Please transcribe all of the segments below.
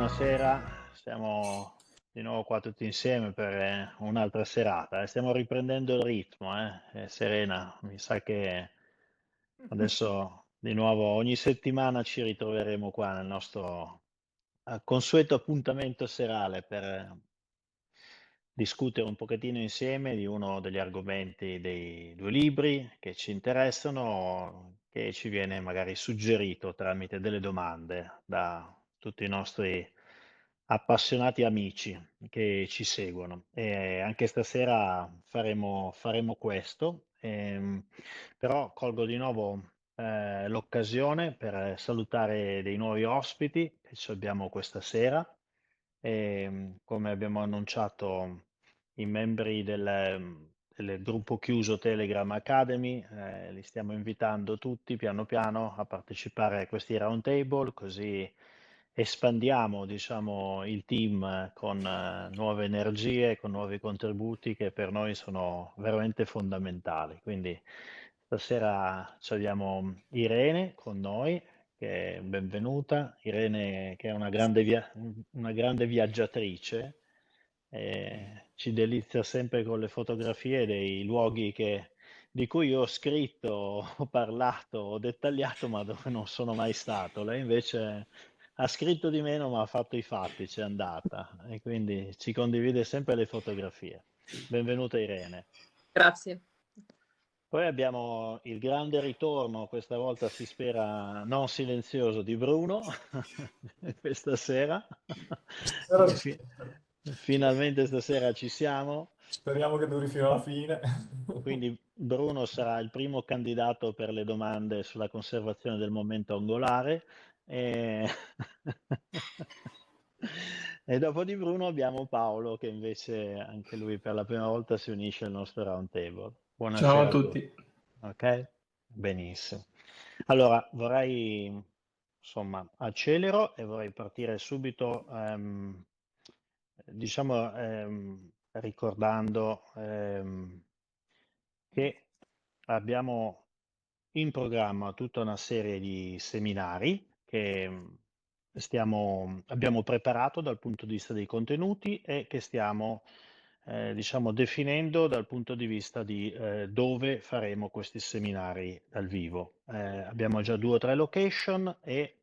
buonasera. Siamo di nuovo qua tutti insieme per un'altra serata. Stiamo riprendendo il ritmo, Serena, mi sa che adesso di nuovo ogni settimana ci ritroveremo qua nel nostro consueto appuntamento serale per discutere un pochettino insieme di uno degli argomenti dei due libri che ci interessano, che ci viene magari suggerito tramite delle domande da tutti i nostri appassionati amici che ci seguono. E anche stasera faremo questo, però colgo di nuovo l'occasione per salutare dei nuovi ospiti che ci abbiamo questa sera. Come abbiamo annunciato, i membri del gruppo chiuso Telegram Academy, li stiamo invitando tutti piano piano a partecipare a questi round table, così espandiamo, diciamo, il team con nuove energie, con nuovi contributi che per noi sono veramente fondamentali. Quindi stasera ci abbiamo Irene con noi, che è benvenuta. Irene, che è una grande viaggiatrice, ci delizia sempre con le fotografie dei luoghi di cui io ho scritto, ho parlato, ho dettagliato, ma dove non sono mai stato. Lei invece ha scritto di meno, ma ha fatto i fatti, c'è andata e quindi ci condivide sempre le fotografie. Benvenuta Irene. Grazie. Poi abbiamo il grande ritorno, questa volta si spera non silenzioso, di Bruno, questa sera. Stasera ci Fi- Finalmente stasera ci siamo. speriamo che duri fino alla fine. Quindi Bruno sarà il primo candidato per le domande sulla conservazione del momento angolare. E, e dopo di Bruno abbiamo Paolo che invece anche lui per la prima volta si unisce al nostro round table. Ciao a Buonasera a tutti. tutti. Ok? Benissimo. Allora vorrei, insomma, accelero e vorrei partire subito, diciamo, ricordando che abbiamo in programma tutta una serie di seminari che abbiamo preparato dal punto di vista dei contenuti e che stiamo, diciamo, definendo dal punto di vista di dove faremo questi seminari dal vivo. Abbiamo già 2 o 3 location e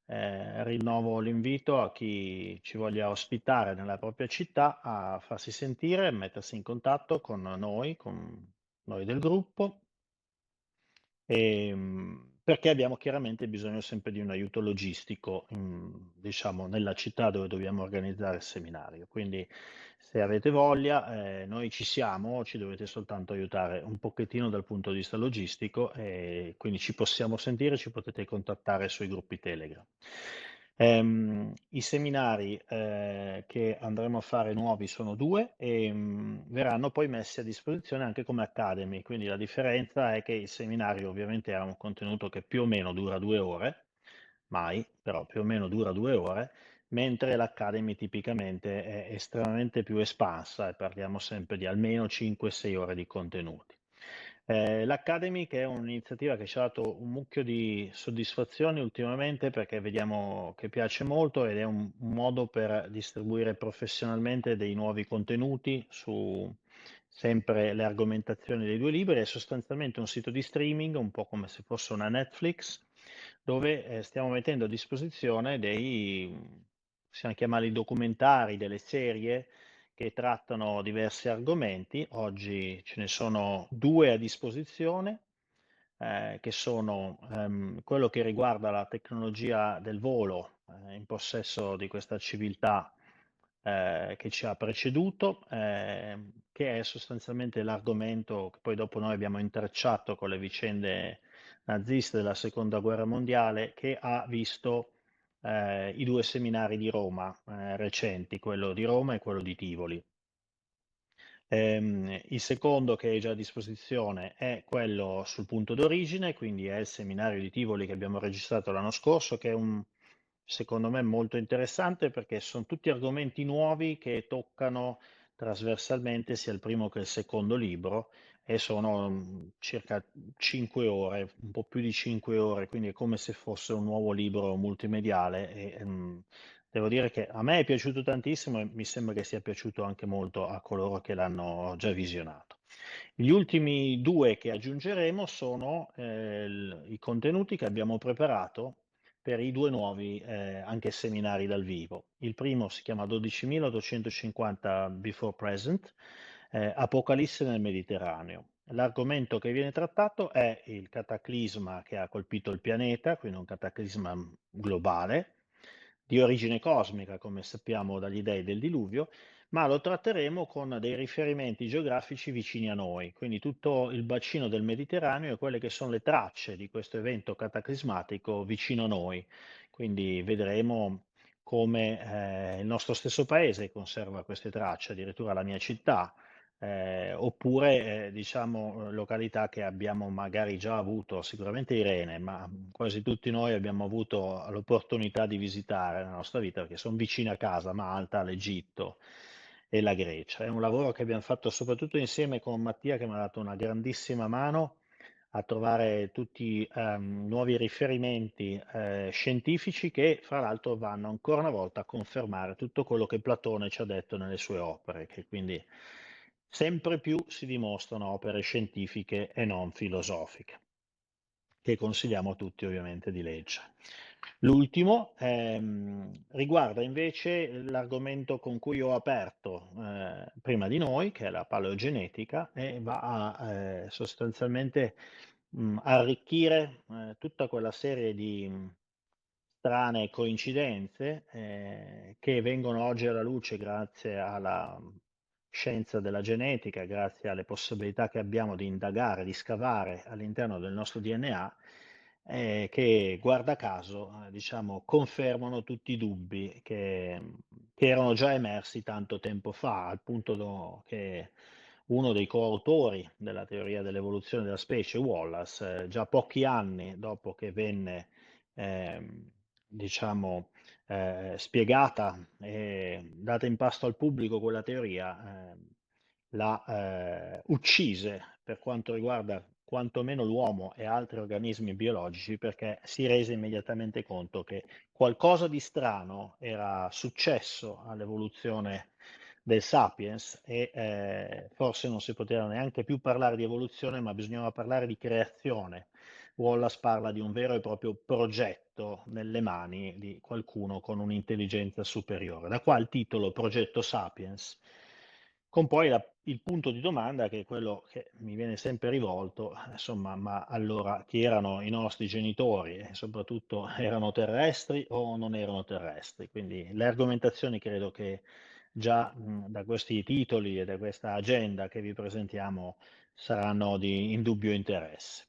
rinnovo l'invito a chi ci voglia ospitare nella propria città a farsi sentire, a mettersi in contatto con noi del gruppo, perché abbiamo chiaramente bisogno sempre di un aiuto logistico, diciamo, nella città dove dobbiamo organizzare il seminario. Quindi se avete voglia, noi ci siamo, ci dovete soltanto aiutare un pochettino dal punto di vista logistico e quindi ci possiamo sentire, ci potete contattare sui gruppi Telegram. I seminari che andremo a fare nuovi sono 2 e verranno poi messi a disposizione anche come Academy, quindi la differenza è che il seminario ovviamente ha un contenuto che più o meno dura 2 ore, mai, però più o meno dura 2 ore, mentre l'Academy tipicamente è estremamente più espansa e parliamo sempre di almeno 5-6 ore di contenuti. L'Academy che è un'iniziativa che ci ha dato un mucchio di soddisfazioni ultimamente perché vediamo che piace molto ed è un modo per distribuire professionalmente dei nuovi contenuti su sempre le argomentazioni dei 2 libri. È sostanzialmente un sito di streaming, un po' come se fosse una Netflix, dove stiamo mettendo a disposizione possiamo chiamarli documentari, delle serie che trattano diversi argomenti. Oggi ce ne sono 2 a disposizione, che sono quello che riguarda la tecnologia del volo, in possesso di questa civiltà che ci ha preceduto, che è sostanzialmente l'argomento che poi dopo noi abbiamo intrecciato con le vicende naziste della Seconda Guerra Mondiale, che ha visto i 2 seminari di Roma recenti, quello di Roma e quello di Tivoli. Il secondo che è già a disposizione è quello sul punto d'origine, quindi è il seminario di Tivoli che abbiamo registrato l'anno scorso, che è secondo me molto interessante perché sono tutti argomenti nuovi che toccano trasversalmente sia il primo che il secondo libro e sono circa 5 ore, un po' più di 5 ore, quindi è come se fosse un nuovo libro multimediale e devo dire che a me è piaciuto tantissimo e mi sembra che sia piaciuto anche molto a coloro che l'hanno già visionato. Gli ultimi 2 che aggiungeremo sono, i contenuti che abbiamo preparato per i 2 nuovi, anche seminari dal vivo. Il primo si chiama 12.850 Before Present, Apocalisse nel Mediterraneo. L'argomento che viene trattato è il cataclisma che ha colpito il pianeta, quindi un cataclisma globale, di origine cosmica, come sappiamo dagli dei del diluvio, ma lo tratteremo con dei riferimenti geografici vicini a noi, quindi tutto il bacino del Mediterraneo e quelle che sono le tracce di questo evento cataclismatico vicino a noi. Quindi vedremo come il nostro stesso paese conserva queste tracce, addirittura la mia città, oppure diciamo località che abbiamo magari già avuto, sicuramente Irene, ma quasi tutti noi abbiamo avuto l'opportunità di visitare nella nostra vita, perché sono vicine a casa, Malta, l'Egitto e la Grecia. È un lavoro che abbiamo fatto soprattutto insieme con Mattia, che mi ha dato una grandissima mano a trovare tutti nuovi riferimenti scientifici che fra l'altro vanno ancora una volta a confermare tutto quello che Platone ci ha detto nelle sue opere, che quindi sempre più si dimostrano opere scientifiche e non filosofiche, che consigliamo a tutti ovviamente di leggere. L'ultimo riguarda invece l'argomento con cui ho aperto prima di noi, che è la paleogenetica, e va a sostanzialmente arricchire tutta quella serie di strane coincidenze che vengono oggi alla luce grazie alla scienza della genetica, grazie alle possibilità che abbiamo di indagare, di scavare all'interno del nostro DNA, che guarda caso, diciamo, confermano tutti i dubbi che erano già emersi tanto tempo fa, al punto che uno dei coautori della teoria dell'evoluzione della specie, Wallace, già pochi anni dopo che venne diciamo, spiegata e data in pasto al pubblico quella teoria, la uccise per quanto riguarda quantomeno l'uomo e altri organismi biologici, perché si rese immediatamente conto che qualcosa di strano era successo all'evoluzione del Sapiens e forse non si poteva neanche più parlare di evoluzione, ma bisognava parlare di creazione. Wallace parla di un vero e proprio progetto nelle mani di qualcuno con un'intelligenza superiore. Da qua il titolo Progetto Sapiens, con poi il punto di domanda che è quello che mi viene sempre rivolto, insomma, ma allora chi erano i nostri genitori e soprattutto erano terrestri o non erano terrestri? Quindi le argomentazioni credo che già da questi titoli e da questa agenda che vi presentiamo saranno di indubbio interesse.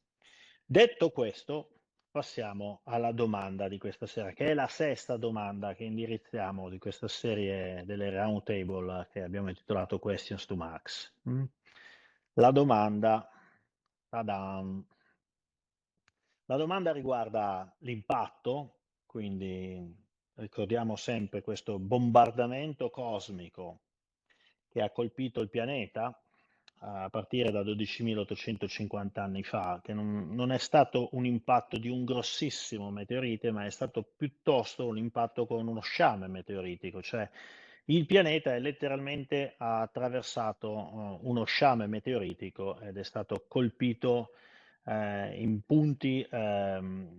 Detto questo, passiamo alla domanda di questa sera, che è la sesta domanda che indirizziamo di questa serie delle round table che abbiamo intitolato Questions to Max. La domanda, tadam! La domanda riguarda l'impatto, quindi ricordiamo sempre questo bombardamento cosmico che ha colpito il pianeta a partire da 12.850 anni fa, che non è stato un impatto di un grossissimo meteorite, ma è stato piuttosto un impatto con uno sciame meteoritico, cioè il pianeta è letteralmente ha attraversato uno sciame meteoritico ed è stato colpito in punti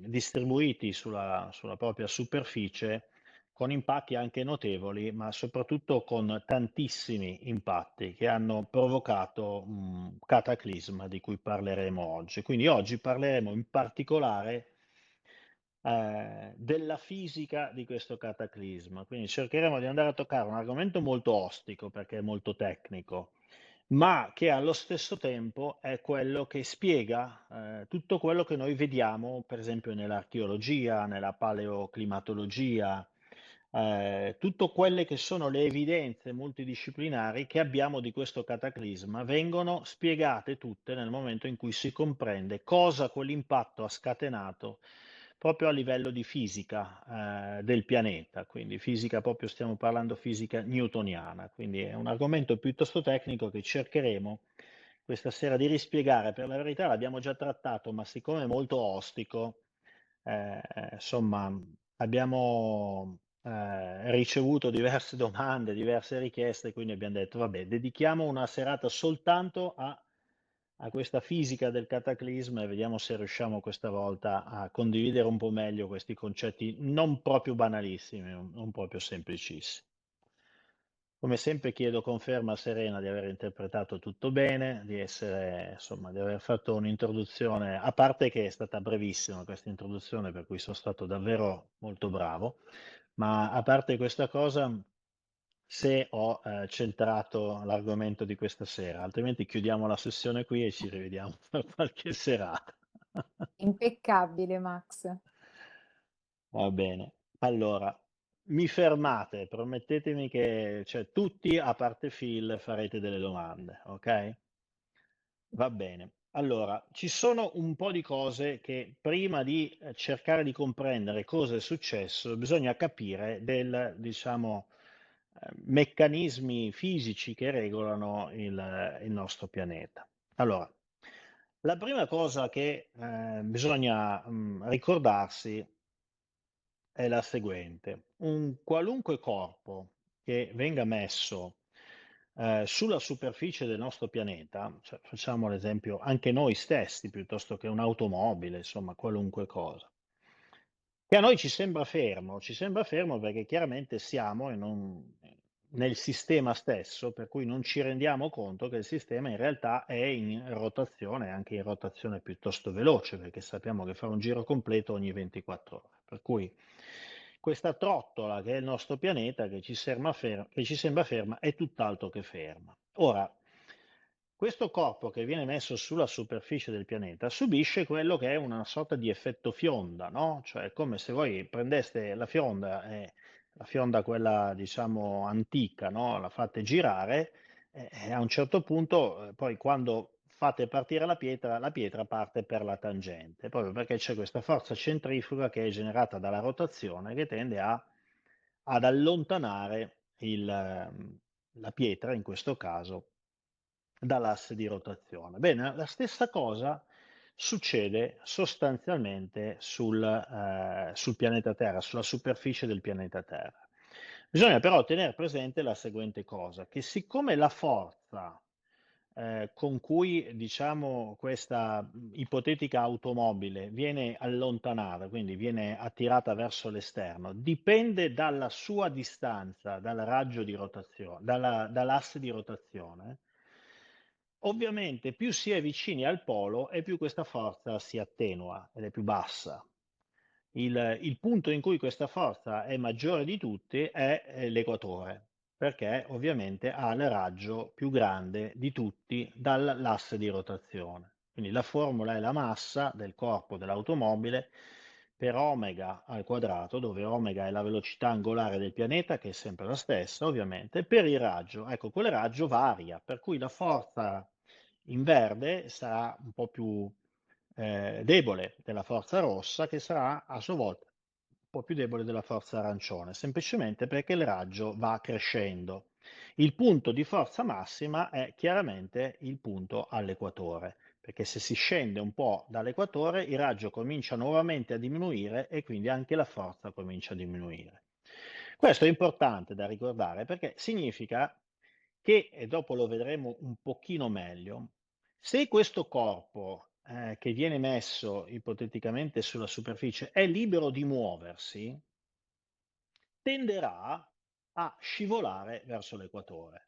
distribuiti sulla propria superficie con impatti anche notevoli, ma soprattutto con tantissimi impatti che hanno provocato un cataclisma di cui parleremo oggi. Quindi oggi parleremo in particolare della fisica di questo cataclisma. Quindi cercheremo di andare a toccare un argomento molto ostico perché è molto tecnico, ma che allo stesso tempo è quello che spiega tutto quello che noi vediamo, per esempio, nell'archeologia, nella paleoclimatologia, tutte quelle che sono le evidenze multidisciplinari che abbiamo di questo cataclisma vengono spiegate tutte nel momento in cui si comprende cosa quell'impatto ha scatenato proprio a livello di fisica del pianeta, quindi fisica proprio stiamo parlando fisica newtoniana, quindi è un argomento piuttosto tecnico che cercheremo questa sera di rispiegare. Per la verità l'abbiamo già trattato, ma siccome è molto ostico, insomma, abbiamo ricevuto diverse domande, diverse richieste, quindi abbiamo detto, vabbè, dedichiamo una serata soltanto a questa fisica del cataclisma e vediamo se riusciamo questa volta a condividere un po' meglio questi concetti non proprio banalissimi, non proprio semplicissimi. Come sempre chiedo conferma a Serena di aver interpretato tutto bene, di essere, insomma, di aver fatto un'introduzione, a parte che è stata brevissima questa introduzione, per cui sono stato davvero molto bravo, ma a parte questa cosa, se ho centrato l'argomento di questa sera, altrimenti chiudiamo la sessione qui e ci rivediamo per qualche serata. Impeccabile Max. Va bene. Allora, mi fermate, promettetemi che, cioè, tutti, a parte Phil, farete delle domande, ok? Va bene. Allora, ci sono un po' di cose che prima di cercare di comprendere cosa è successo, bisogna capire diciamo, meccanismi fisici che regolano il nostro pianeta. Allora, la prima cosa che bisogna ricordarsi è la seguente. Un qualunque corpo che venga messo sulla superficie del nostro pianeta, cioè, facciamo l'esempio anche noi stessi, piuttosto che un'automobile, insomma, qualunque cosa, che a noi ci sembra fermo perché chiaramente siamo nel sistema stesso, per cui non ci rendiamo conto che il sistema in realtà è in rotazione, anche in rotazione piuttosto veloce, perché sappiamo che fa un giro completo ogni 24 ore. Per cui questa trottola che è il nostro pianeta, che ci sembra ferma, è tutt'altro che ferma. Ora, questo corpo che viene messo sulla superficie del pianeta subisce quello che è una sorta di effetto fionda, no? Cioè è come se voi prendeste la fionda quella diciamo antica, no? La fate girare e a un certo punto, poi quando fate partire la pietra parte per la tangente, proprio perché c'è questa forza centrifuga che è generata dalla rotazione che tende ad allontanare la pietra, in questo caso, dall'asse di rotazione. Bene, la stessa cosa succede sostanzialmente sul pianeta Terra, sulla superficie del pianeta Terra. Bisogna però tenere presente la seguente cosa, che siccome la forza con cui diciamo questa ipotetica automobile viene allontanata, quindi viene attirata verso l'esterno, dipende dalla sua distanza dal raggio di rotazione, dall'asse di rotazione. Ovviamente più si è vicini al polo e più questa forza si attenua ed è più bassa. Il punto in cui questa forza è maggiore di tutti è l'equatore, perché ovviamente ha il raggio più grande di tutti dall'asse di rotazione. Quindi la formula è la massa del corpo dell'automobile per omega al quadrato, dove omega è la velocità angolare del pianeta, che è sempre la stessa, ovviamente, per il raggio. Ecco, quel raggio varia, per cui la forza in verde sarà un po' più debole della forza rossa, che sarà a sua volta un po' più debole della forza arancione, semplicemente perché il raggio va crescendo. Il punto di forza massima è chiaramente il punto all'equatore, perché se si scende un po' dall'equatore il raggio comincia nuovamente a diminuire e quindi anche la forza comincia a diminuire. Questo è importante da ricordare perché significa che, e dopo lo vedremo un pochino meglio, se questo corpo che viene messo ipoteticamente sulla superficie è libero di muoversi, tenderà a scivolare verso l'equatore.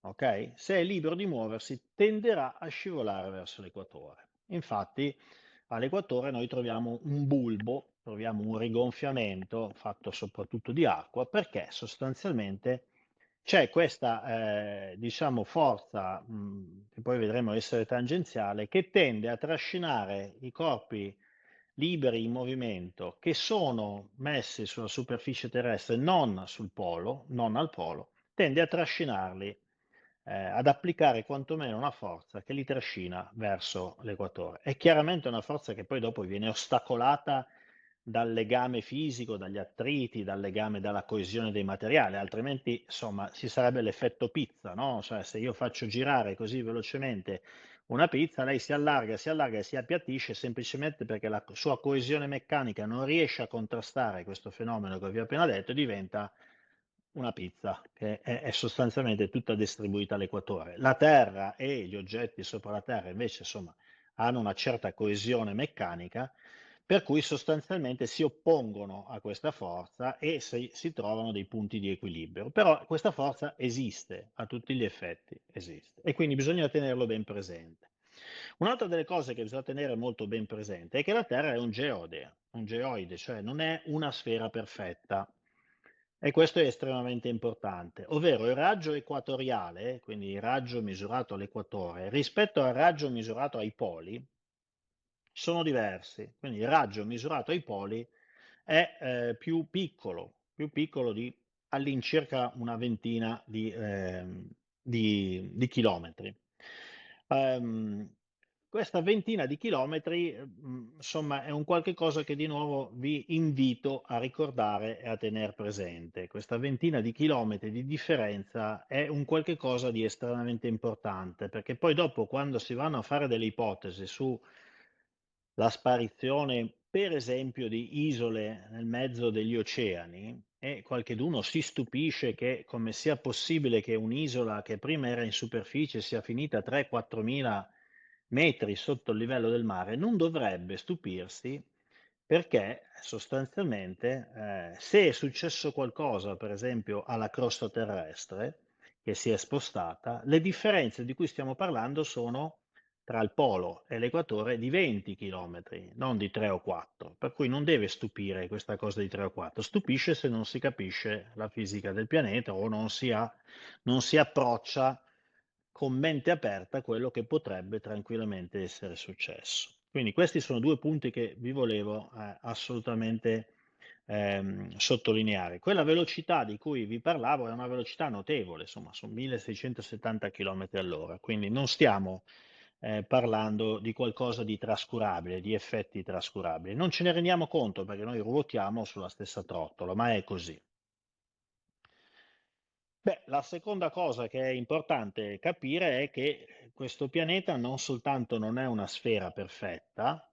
Ok? Se è libero di muoversi, tenderà a scivolare verso l'equatore. Infatti, all'equatore noi troviamo un bulbo, troviamo un rigonfiamento fatto soprattutto di acqua, perché sostanzialmente c'è questa, diciamo, forza, che poi vedremo essere tangenziale, che tende a trascinare i corpi liberi in movimento che sono messi sulla superficie terrestre, non sul polo, non al polo, tende a trascinarli, ad applicare quantomeno una forza che li trascina verso l'equatore. È chiaramente una forza che poi dopo viene ostacolata dal legame fisico, dagli attriti, dal legame, dalla coesione dei materiali, altrimenti insomma ci sarebbe l'effetto pizza, no? Cioè se io faccio girare così velocemente una pizza, lei si allarga e si appiattisce semplicemente perché la sua coesione meccanica non riesce a contrastare questo fenomeno che vi ho appena detto, diventa una pizza che è sostanzialmente tutta distribuita all'equatore. La Terra e gli oggetti sopra la Terra invece insomma hanno una certa coesione meccanica, per cui sostanzialmente si oppongono a questa forza e si trovano dei punti di equilibrio. Però questa forza esiste, a tutti gli effetti esiste, e quindi bisogna tenerlo ben presente. Un'altra delle cose che bisogna tenere molto ben presente è che la Terra è un geoide, cioè non è una sfera perfetta. E questo è estremamente importante, ovvero il raggio equatoriale, quindi il raggio misurato all'equatore, rispetto al raggio misurato ai poli, sono diversi. Quindi il raggio misurato ai poli è più piccolo di all'incirca una ventina di chilometri. Ehm, Questa ventina di chilometri, insomma, è un qualche cosa che di nuovo vi invito a ricordare e a tener presente. Questa ventina di chilometri di differenza è un qualche cosa di estremamente importante, perché poi dopo, quando si vanno a fare delle ipotesi su la sparizione, per esempio, di isole nel mezzo degli oceani, e qualcheduno si stupisce che come sia possibile che un'isola che prima era in superficie sia finita a 3-4 mila metri sotto il livello del mare, non dovrebbe stupirsi perché sostanzialmente se è successo qualcosa, per esempio, alla crosta terrestre che si è spostata, le differenze di cui stiamo parlando sono tra il polo e l'equatore di 20 chilometri, non di 3 o 4, per cui non deve stupire questa cosa di 3 o 4, stupisce se non si capisce la fisica del pianeta o non si approccia con mente aperta a quello che potrebbe tranquillamente essere successo. Quindi questi sono due punti che vi volevo assolutamente sottolineare. Quella velocità di cui vi parlavo è una velocità notevole, insomma, sono 1670 km all'ora, quindi non stiamo parlando di qualcosa di trascurabile, di effetti trascurabili. Non ce ne rendiamo conto perché noi ruotiamo sulla stessa trottola, ma è così. Beh, la seconda cosa che è importante capire è che questo pianeta non soltanto non è una sfera perfetta,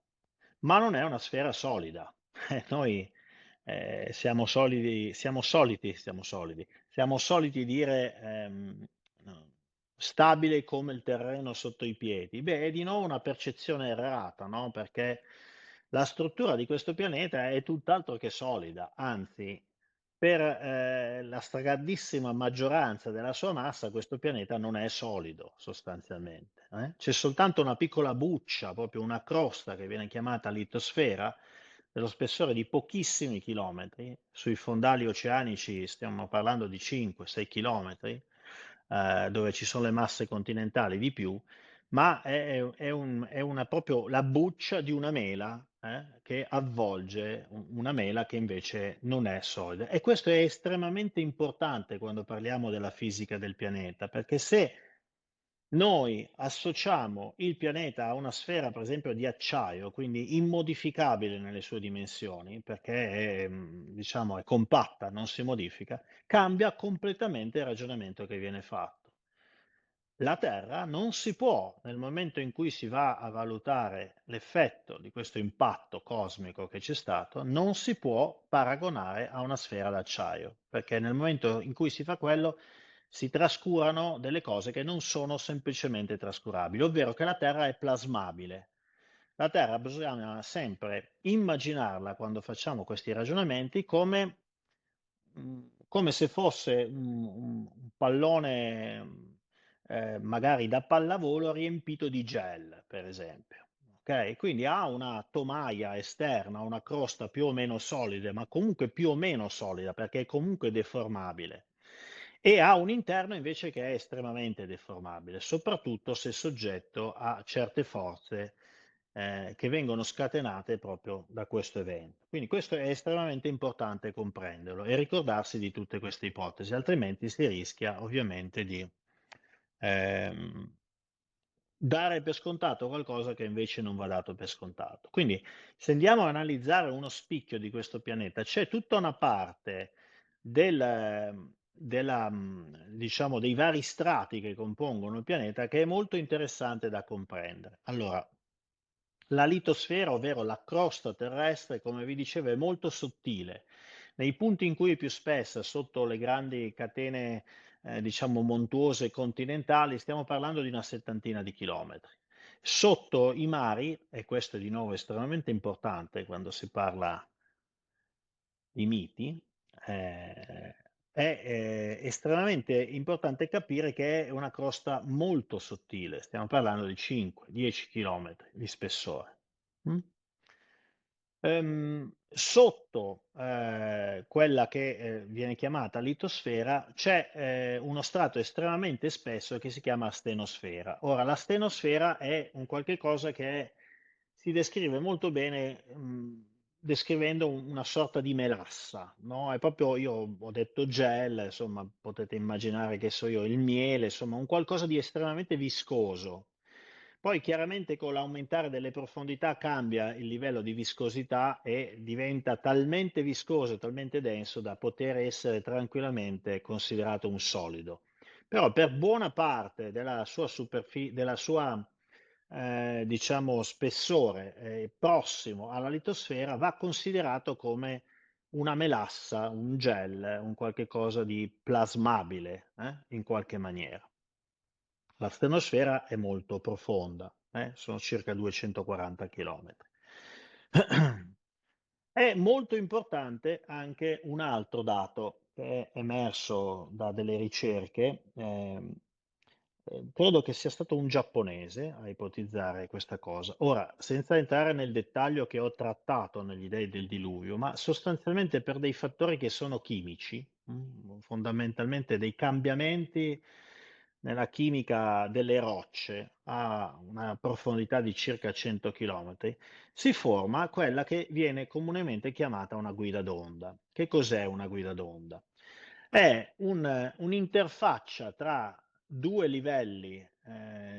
ma non è una sfera solida. Noi siamo soliti dire no, stabile come il terreno sotto i piedi. Beh, è di nuovo una percezione errata, no? Perché la struttura di questo pianeta è tutt'altro che solida, anzi, per la stragrandissima maggioranza della sua massa, questo pianeta non è solido sostanzialmente. C'è soltanto una piccola buccia, proprio una crosta che viene chiamata litosfera, dello spessore di pochissimi chilometri, sui fondali oceanici stiamo parlando di 5-6 chilometri, dove ci sono le masse continentali di più, ma è una proprio la buccia di una mela che avvolge una mela che invece non è solida. E questo è estremamente importante quando parliamo della fisica del pianeta, perché se noi associamo il pianeta a una sfera, per esempio, di acciaio, quindi immodificabile nelle sue dimensioni, perché è, diciamo, è compatta, non si modifica, cambia completamente il ragionamento che viene fatto. La Terra non si può, nel momento in cui si va a valutare l'effetto di questo impatto cosmico che c'è stato, non si può paragonare a una sfera d'acciaio, perché nel momento in cui si fa quello si trascurano delle cose che non sono semplicemente trascurabili, ovvero che la Terra è plasmabile. La Terra bisogna sempre immaginarla quando facciamo questi ragionamenti come se fosse un pallone magari da pallavolo riempito di gel, per esempio. Ok? Quindi ha una tomaia esterna, una crosta più o meno solida, ma comunque più o meno solida perché è comunque deformabile. E ha un interno invece che è estremamente deformabile, soprattutto se soggetto a certe forze che vengono scatenate proprio da questo evento. Quindi questo è estremamente importante comprenderlo e ricordarsi di tutte queste ipotesi, altrimenti si rischia ovviamente ehm, dare per scontato qualcosa che invece non va dato per scontato. Quindi, se andiamo a analizzare uno spicchio di questo pianeta, c'è tutta una parte diciamo, dei vari strati che compongono il pianeta che è molto interessante da comprendere. Allora, la litosfera, ovvero la crosta terrestre, come vi dicevo, è molto sottile. Nei punti in cui è più spessa, sotto le grandi catene, diciamo, montuose continentali, stiamo parlando di una settantina di chilometri. Sotto i mari, e questo è di nuovo estremamente importante quando si parla di miti, è estremamente importante capire che è una crosta molto sottile, stiamo parlando di 5-10 chilometri di spessore. Mm? Sotto quella che viene chiamata litosfera c'è uno strato estremamente spesso che si chiama stenosfera. Ora, la stenosfera è un qualche cosa che si descrive molto bene descrivendo una sorta di melassa, no? È proprio, io ho detto gel, insomma, potete immaginare che so io, il miele, insomma, un qualcosa di estremamente viscoso. Poi chiaramente con l'aumentare delle profondità cambia il livello di viscosità e diventa talmente viscoso e talmente denso da poter essere tranquillamente considerato un solido. Però per buona parte della sua diciamo, spessore prossimo alla litosfera va considerato come una melassa, un gel, un qualche cosa di plasmabile, in qualche maniera. La stenosfera è molto profonda, sono circa 240 chilometri. È molto importante anche un altro dato che è emerso da delle ricerche, credo che sia stato un giapponese a ipotizzare questa cosa. Ora, senza entrare nel dettaglio che ho trattato negli Dei del Diluvio, ma sostanzialmente per dei fattori che sono chimici, fondamentalmente dei cambiamenti nella chimica delle rocce a una profondità di circa 100 km, si forma quella che viene comunemente chiamata una guida d'onda. Che cos'è una guida d'onda? È un'interfaccia tra due livelli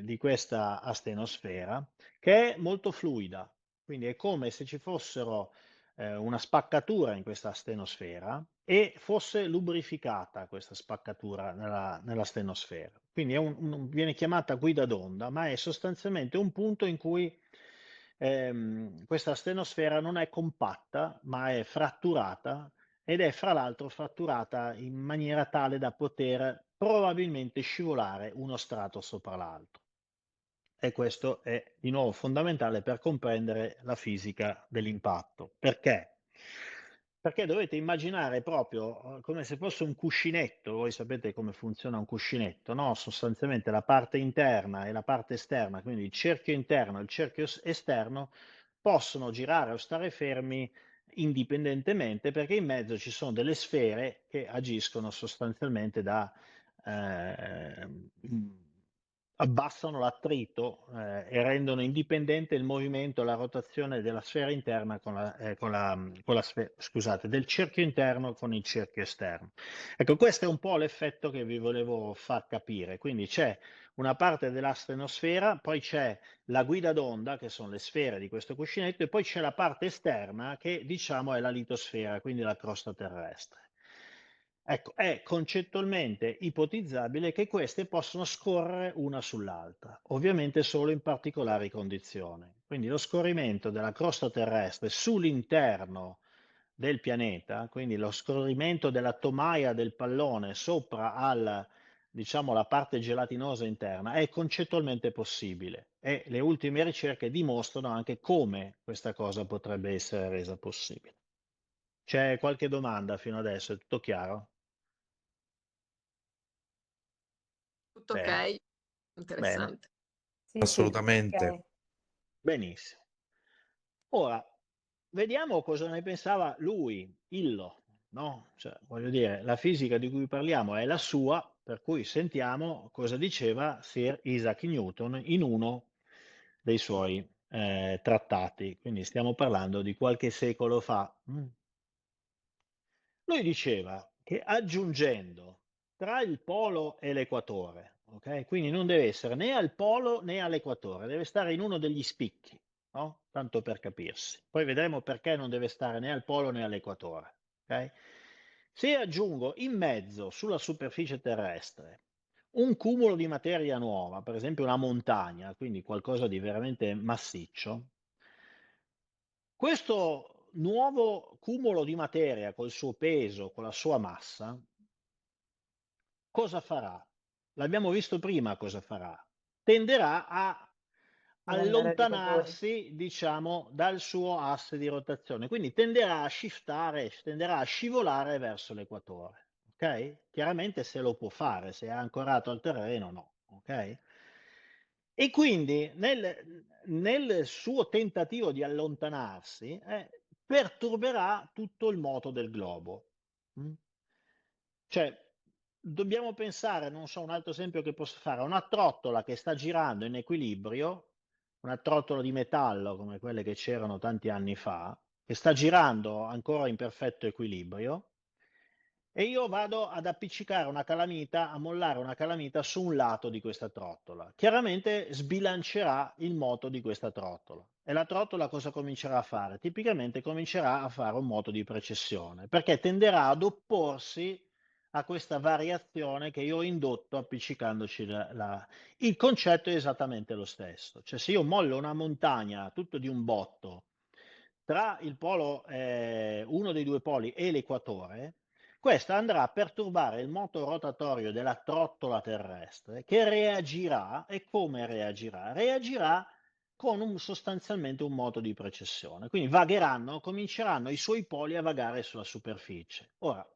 di questa astenosfera che è molto fluida, quindi è come se ci fossero una spaccatura in questa astenosfera e fosse lubrificata questa spaccatura nella stenosfera. Quindi viene chiamata guida d'onda, ma è sostanzialmente un punto in cui questa stenosfera non è compatta, ma è fratturata ed è fra l'altro fratturata in maniera tale da poter probabilmente scivolare uno strato sopra l'altro. E questo è di nuovo fondamentale per comprendere la fisica dell'impatto. Perché? Perché dovete immaginare proprio come se fosse un cuscinetto, voi sapete come funziona un cuscinetto, no? Sostanzialmente la parte interna e la parte esterna, quindi il cerchio interno e il cerchio esterno, possono girare o stare fermi indipendentemente perché in mezzo ci sono delle sfere che agiscono sostanzialmente da abbassano l'attrito e rendono indipendente il movimento e la rotazione della sfera interna scusate, del cerchio interno con il cerchio esterno. Ecco, questo è un po' l'effetto che vi volevo far capire. Quindi c'è una parte dell'astenosfera, poi c'è la guida d'onda, che sono le sfere di questo cuscinetto, e poi c'è la parte esterna che diciamo è la litosfera, quindi la crosta terrestre. Ecco, è concettualmente ipotizzabile che queste possono scorrere una sull'altra, ovviamente solo in particolari condizioni. Quindi lo scorrimento della crosta terrestre sull'interno del pianeta, quindi lo scorrimento della tomaia del pallone sopra diciamo, la parte gelatinosa interna, è concettualmente possibile e le ultime ricerche dimostrano anche come questa cosa potrebbe essere resa possibile. C'è qualche domanda fino adesso? È tutto chiaro? Tutto Bene, ok, bene, interessante. Sì, sì, Assolutamente. ok. benissimo. Ora, vediamo cosa ne pensava lui, Illo, no? Cioè, voglio dire, la fisica di cui parliamo è la sua, per cui sentiamo cosa diceva Sir Isaac Newton in uno dei suoi trattati. Quindi stiamo parlando di qualche secolo fa. Lui diceva che aggiungendo tra il polo e l'equatore ok? Quindi non deve essere né al polo né all'equatore, deve stare in uno degli spicchi, no? Tanto per capirsi. Poi vedremo perché non deve stare né al polo né all'equatore, ok? Se aggiungo in mezzo sulla superficie terrestre un cumulo di materia nuova, per esempio una montagna, quindi qualcosa di veramente massiccio, questo nuovo cumulo di materia col suo peso, con la sua massa, cosa farà? L'abbiamo visto prima cosa farà. Tenderà a Ad andare all'equatore. allontanarsi, diciamo, dal suo asse di rotazione, quindi tenderà a shiftare, tenderà a scivolare verso l'equatore. Ok? Chiaramente se lo può fare, se è ancorato al terreno, no. Ok? E quindi nel suo tentativo di allontanarsi, perturberà tutto il moto del globo. Mm? Cioè, dobbiamo pensare, non so, un altro esempio che posso fare, a una trottola che sta girando in equilibrio, una trottola di metallo come quelle che c'erano tanti anni fa, che sta girando ancora in perfetto equilibrio, e io vado ad appiccicare una calamita, a mollare una calamita su un lato di questa trottola. Chiaramente sbilancerà il moto di questa trottola. E la trottola cosa comincerà a fare? Tipicamente comincerà a fare un moto di precessione, perché tenderà ad opporsi a questa variazione che io ho indotto appiccicandoci Il concetto è esattamente lo stesso. Cioè se io mollo una montagna tutto di un botto tra il polo, uno dei due poli e l'equatore, questa andrà a perturbare il moto rotatorio della trottola terrestre che reagirà. E come reagirà? Reagirà con sostanzialmente un moto di precessione. Quindi vagheranno, cominceranno i suoi poli a vagare sulla superficie. Ora,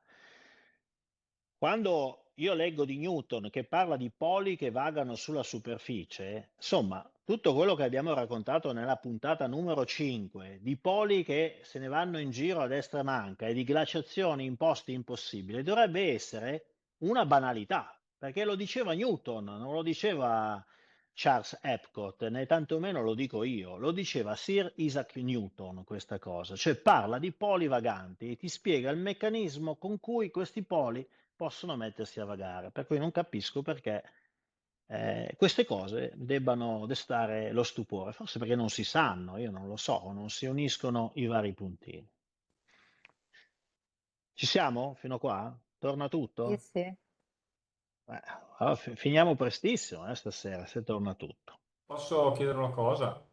quando io leggo di Newton che parla di poli che vagano sulla superficie, insomma, tutto quello che abbiamo raccontato nella puntata numero 5, di poli che se ne vanno in giro a destra e manca e di glaciazioni in posti impossibili, dovrebbe essere una banalità, perché lo diceva Newton, non lo diceva Charles Epcot, né tantomeno lo dico io, lo diceva Sir Isaac Newton questa cosa, cioè parla di poli vaganti e ti spiega il meccanismo con cui questi poli possono mettersi a vagare, per cui non capisco perché queste cose debbano destare lo stupore, forse perché non si sanno, io non lo so, non si uniscono i vari puntini. Ci siamo fino a qua? Torna Sì, tutto? sì. Allora finiamo prestissimo stasera, se torna tutto. Posso chiedere una cosa?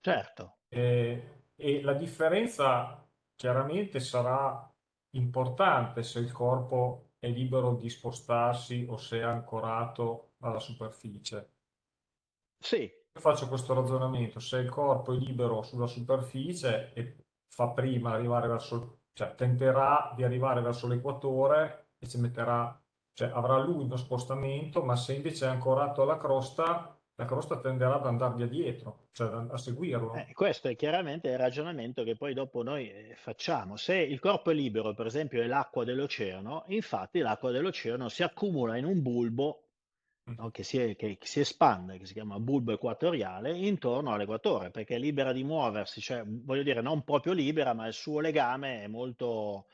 Certo. E la differenza chiaramente sarà importante se il corpo è libero di spostarsi o se è ancorato alla superficie. Sì, Io faccio questo ragionamento: se il corpo è libero sulla superficie e fa prima arrivare verso, cioè tenterà di arrivare verso l'equatore e ci metterà, cioè avrà lui uno spostamento, ma se invece è ancorato alla crosta, la crosta tenderà ad andargli dietro, cioè a seguirlo. questo è chiaramente il ragionamento che poi dopo noi facciamo. Se il corpo è libero, per esempio, è l'acqua dell'oceano, infatti l'acqua dell'oceano si accumula in un bulbo, no, che si espande, che si chiama bulbo equatoriale, intorno all'equatore, perché è libera di muoversi, cioè voglio dire, non proprio libera, ma il suo legame è molto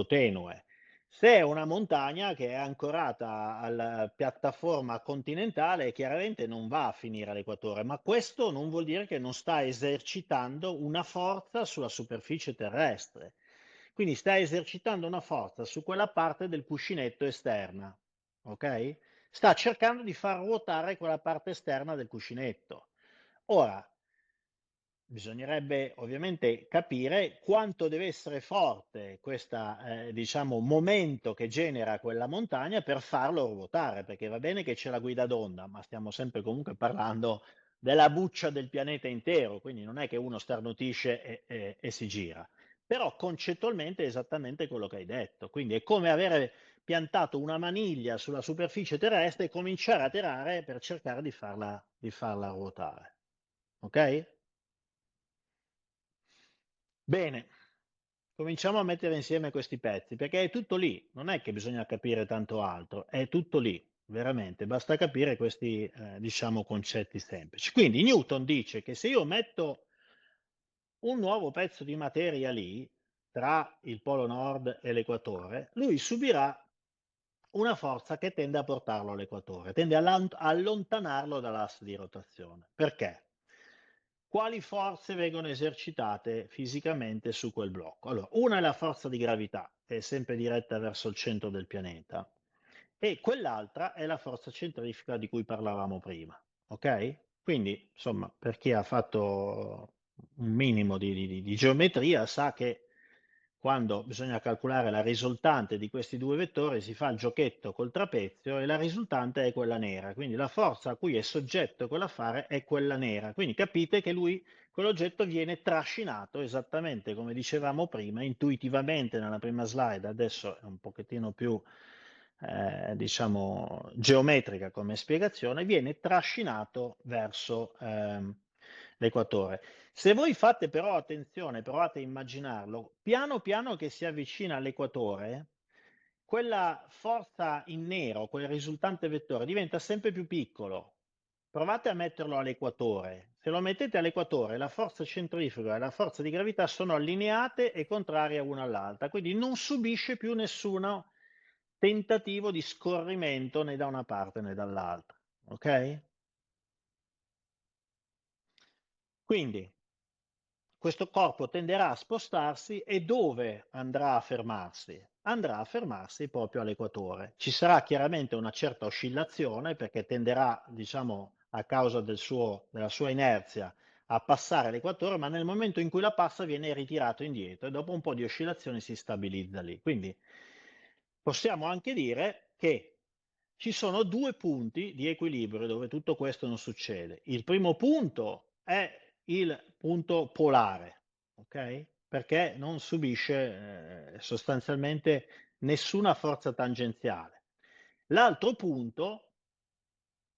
tenue. Se è una montagna che è ancorata alla piattaforma continentale, chiaramente non va a finire all'equatore, ma questo non vuol dire che non sta esercitando una forza sulla superficie terrestre. Quindi sta esercitando una forza su quella parte del cuscinetto esterna, ok? Sta cercando di far ruotare quella parte esterna del cuscinetto. Ora, bisognerebbe ovviamente capire quanto deve essere forte questo, diciamo, momento che genera quella montagna per farlo ruotare, perché va bene che c'è la guida d'onda, ma stiamo sempre comunque parlando della buccia del pianeta intero, quindi non è che uno starnutisce e si gira. Però concettualmente è esattamente quello che hai detto, quindi è come avere piantato una maniglia sulla superficie terrestre e cominciare a tirare per cercare di farla ruotare. Ok? Bene, cominciamo a mettere insieme questi pezzi, perché è tutto lì, non è che bisogna capire tanto altro, è tutto lì, veramente, basta capire questi, diciamo, concetti semplici. Quindi Newton dice che se io metto un nuovo pezzo di materia lì, tra il polo nord e l'equatore, lui subirà una forza che tende a portarlo all'equatore, tende a allontanarlo dall'asse di rotazione. Perché? Quali forze vengono esercitate fisicamente su quel blocco? Allora, una è la forza di gravità, che è sempre diretta verso il centro del pianeta, e quell'altra è la forza centrifuga di cui parlavamo prima, ok? Quindi, insomma, per chi ha fatto un minimo di geometria sa che quando bisogna calcolare la risultante di questi due vettori si fa il giochetto col trapezio e la risultante è quella nera, quindi la forza a cui è soggetto quell'affare è quella nera, quindi capite che quell'oggetto viene trascinato esattamente come dicevamo prima, intuitivamente nella prima slide, adesso è un pochettino più diciamo geometrica come spiegazione, viene trascinato verso l'equatore. Se voi fate però attenzione, provate a immaginarlo, piano piano che si avvicina all'equatore, quella forza in nero, quel risultante vettore, diventa sempre più piccolo. Provate a metterlo all'equatore. Se lo mettete all'equatore, la forza centrifuga e la forza di gravità sono allineate e contrarie una all'altra, quindi non subisce più nessun tentativo di scorrimento né da una parte né dall'altra. Ok? Quindi questo corpo tenderà a spostarsi e dove andrà a fermarsi? Andrà a fermarsi proprio all'equatore. Ci sarà chiaramente una certa oscillazione perché tenderà, diciamo, a causa della sua inerzia a passare l'equatore, ma nel momento in cui la passa viene ritirato indietro e dopo un po' di oscillazioni si stabilizza lì. Quindi possiamo anche dire che ci sono due punti di equilibrio dove tutto questo non succede. Il primo punto è il punto polare, ok? Perché non subisce sostanzialmente nessuna forza tangenziale. L'altro punto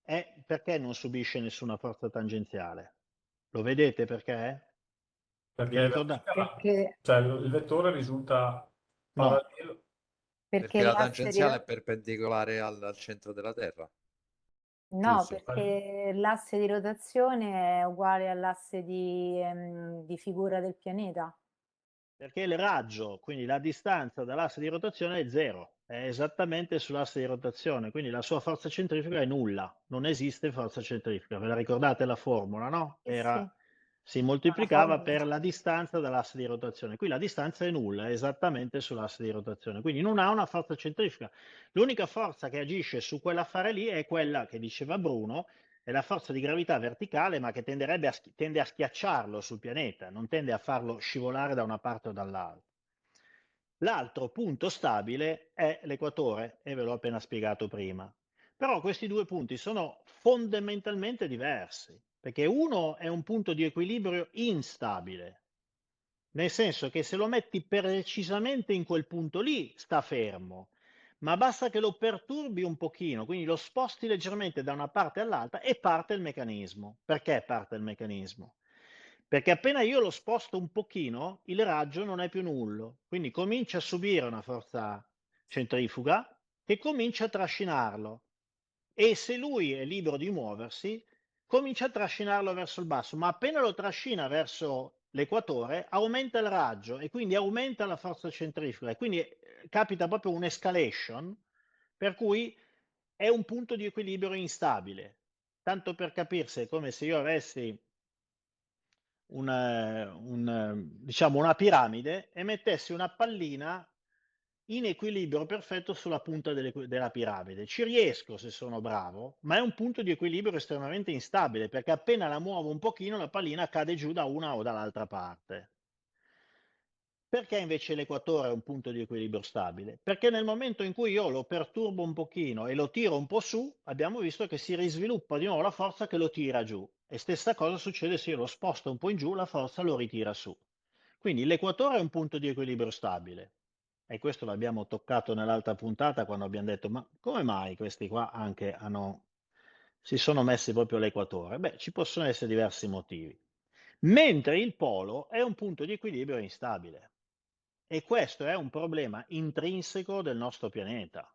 è perché non subisce nessuna forza tangenziale. Lo vedete perché? Vi perché è ricordate? verticale, Perché, cioè il vettore risulta No, parallelo. perché Perché la l'asse di, tangenziale è perpendicolare al centro della Terra, no, giusto? perché l'asse di rotazione è uguale all'asse di figura del pianeta. perché il raggio, quindi la distanza dall'asse di rotazione è zero, è esattamente sull'asse di rotazione, quindi la sua forza centrifuga è nulla, non esiste forza centrifuga. Ve la ricordate la formula, no? Sì, sì, Si ma la moltiplicava formula. per la distanza dall'asse di rotazione. Qui la distanza è nulla, è esattamente sull'asse di rotazione, quindi non ha una forza centrifuga. L'unica forza che agisce su quell'affare lì è quella che diceva Bruno, è la forza di gravità verticale, ma che tende a schiacciarlo sul pianeta, non tende a farlo scivolare da una parte o dall'altra. L'altro punto stabile è l'equatore, e ve l'ho appena spiegato prima. Però questi due punti sono fondamentalmente diversi, perché uno è un punto di equilibrio instabile, nel senso che se lo metti precisamente in quel punto lì, sta fermo, ma basta che lo perturbi un pochino, quindi lo sposti leggermente da una parte all'altra e parte il meccanismo. Perché parte il meccanismo? Perché appena io lo sposto un pochino, il raggio non è più nullo, quindi comincia a subire una forza centrifuga che comincia a trascinarlo e se lui è libero di muoversi, comincia a trascinarlo verso il basso, ma appena lo trascina verso l'equatore aumenta il raggio e quindi aumenta la forza centrifuga e quindi capita proprio un'escalation per cui è un punto di equilibrio instabile. Tanto per capirsi, è come se io avessi diciamo una piramide e mettessi una pallina in equilibrio perfetto sulla punta della piramide. Ci riesco se sono bravo, ma è un punto di equilibrio estremamente instabile perché appena la muovo un pochino la pallina cade giù da una o dall'altra parte. Perché invece l'equatore è un punto di equilibrio stabile? Perché nel momento in cui io lo perturbo un pochino e lo tiro un po' su, abbiamo visto che si risviluppa di nuovo la forza che lo tira giù. E stessa cosa succede se io lo sposto un po' in giù, la forza lo ritira su. Quindi l'equatore è un punto di equilibrio stabile. E questo l'abbiamo toccato nell'altra puntata quando abbiamo detto, ma come mai questi qua anche si sono messi proprio all'equatore? Beh, ci possono essere diversi motivi. Mentre il polo è un punto di equilibrio instabile. E questo è un problema intrinseco del nostro pianeta.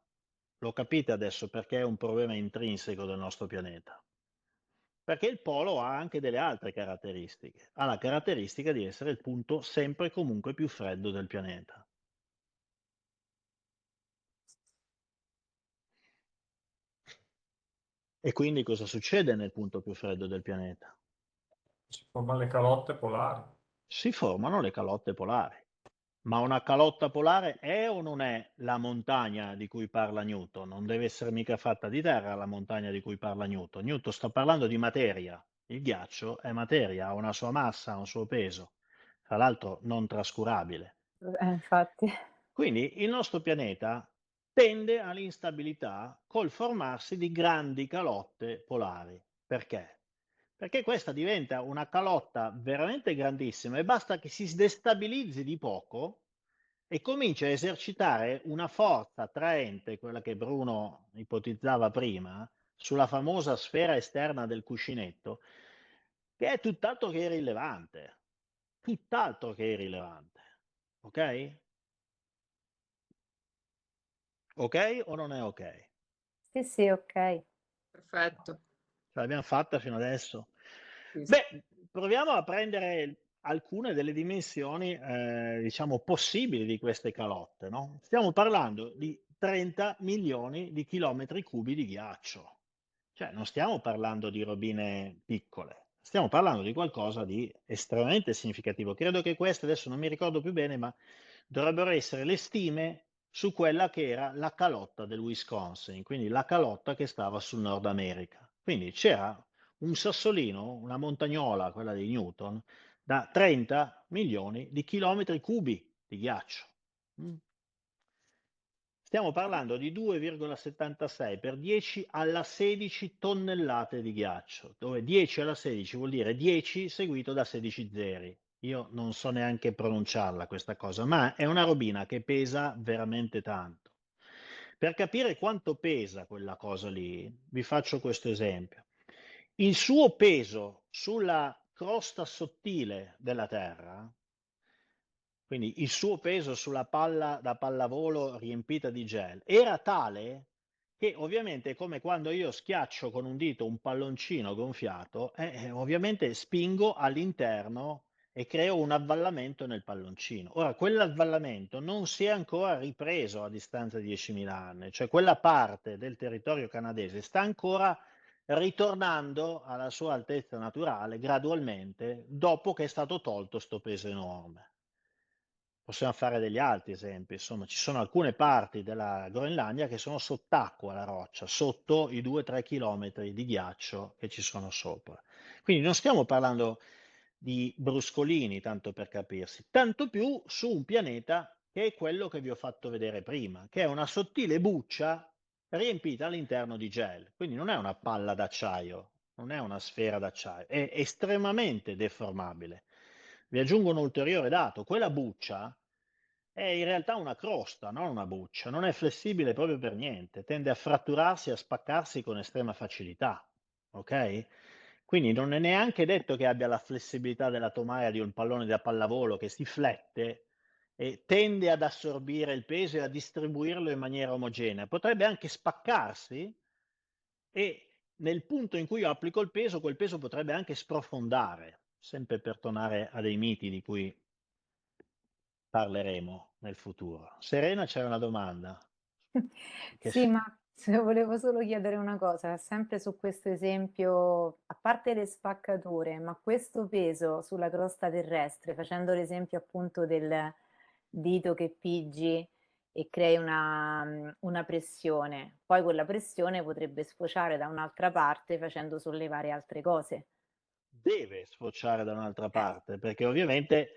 Lo capite adesso perché è un problema intrinseco del nostro pianeta? Perché il polo ha anche delle altre caratteristiche. Ha la caratteristica di essere il punto sempre e comunque più freddo del pianeta. E quindi cosa succede nel punto più freddo del pianeta? Si formano le calotte polari. Si formano le calotte polari. Ma una calotta polare è o non è la montagna di cui parla Newton? Non deve essere mica fatta di terra la montagna di cui parla Newton. Newton sta parlando di materia. Il ghiaccio è materia, ha una sua massa, ha un suo peso, tra l'altro non trascurabile. Infatti. Quindi il nostro pianeta tende all'instabilità col formarsi di grandi calotte polari. Perché? Perché questa diventa una calotta veramente grandissima e basta che si destabilizzi di poco e comincia a esercitare una forza attraente, quella che Bruno ipotizzava prima, sulla famosa sfera esterna del cuscinetto, che è tutt'altro che irrilevante. Tutt'altro che irrilevante. Ok? Ok o non è ok? Sì, sì, ok. Perfetto. Ce l'abbiamo fatta fino adesso? Sì, sì. Beh, proviamo a prendere alcune delle dimensioni, diciamo, possibili di queste calotte, no? Stiamo parlando di 30 milioni di chilometri cubi di ghiaccio. Cioè, non stiamo parlando di robine piccole, stiamo parlando di qualcosa di estremamente significativo. Credo che queste, adesso non mi ricordo più bene, ma dovrebbero essere le stime su quella che era la calotta del Wisconsin, quindi la calotta che stava sul Nord America. Quindi c'era un sassolino, una montagnola, quella di Newton, da 30 milioni di chilometri cubi di ghiaccio. Mm. Stiamo parlando di 2,76 per 10 alla 16 tonnellate di ghiaccio, dove 10 alla 16 vuol dire 10 seguito da 16 zeri. Io non so neanche pronunciarla questa cosa, ma è una robina che pesa veramente tanto. Per capire quanto pesa quella cosa lì, vi faccio questo esempio. Il suo peso sulla crosta sottile della Terra, quindi il suo peso sulla palla da pallavolo riempita di gel, era tale che ovviamente è come quando io schiaccio con un dito un palloncino gonfiato, ovviamente spingo all'interno e creo un avvallamento nel palloncino. Ora, quell'avvallamento non si è ancora ripreso a distanza di 10.000 anni, cioè quella parte del territorio canadese sta ancora ritornando alla sua altezza naturale gradualmente dopo che è stato tolto sto peso enorme. Possiamo fare degli altri esempi, insomma, ci sono alcune parti della Groenlandia che sono sott'acqua la roccia, sotto i 2-3 chilometri di ghiaccio che ci sono sopra. Quindi non stiamo parlando di bruscolini, tanto per capirsi, tanto più su un pianeta che è quello che vi ho fatto vedere prima, che è una sottile buccia riempita all'interno di gel. Quindi non è una palla d'acciaio, non è una sfera d'acciaio, è estremamente deformabile. Vi aggiungo un ulteriore dato, quella buccia è in realtà una crosta, non una buccia, non è flessibile proprio per niente, tende a fratturarsi e a spaccarsi con estrema facilità, ok? Quindi non è neanche detto che abbia la flessibilità della tomaia di un pallone da pallavolo che si flette e tende ad assorbire il peso e a distribuirlo in maniera omogenea. Potrebbe anche spaccarsi e nel punto in cui io applico il peso, quel peso potrebbe anche sprofondare, sempre per tornare a dei miti di cui parleremo nel futuro. Serena, c'è una domanda. Che Sì, s- ma volevo solo chiedere una cosa, sempre su questo esempio, a parte le spaccature, ma questo peso sulla crosta terrestre, facendo l'esempio appunto del dito che pigi e crei una pressione, poi quella pressione potrebbe sfociare da un'altra parte facendo sollevare altre cose. Deve sfociare da un'altra parte, perché ovviamente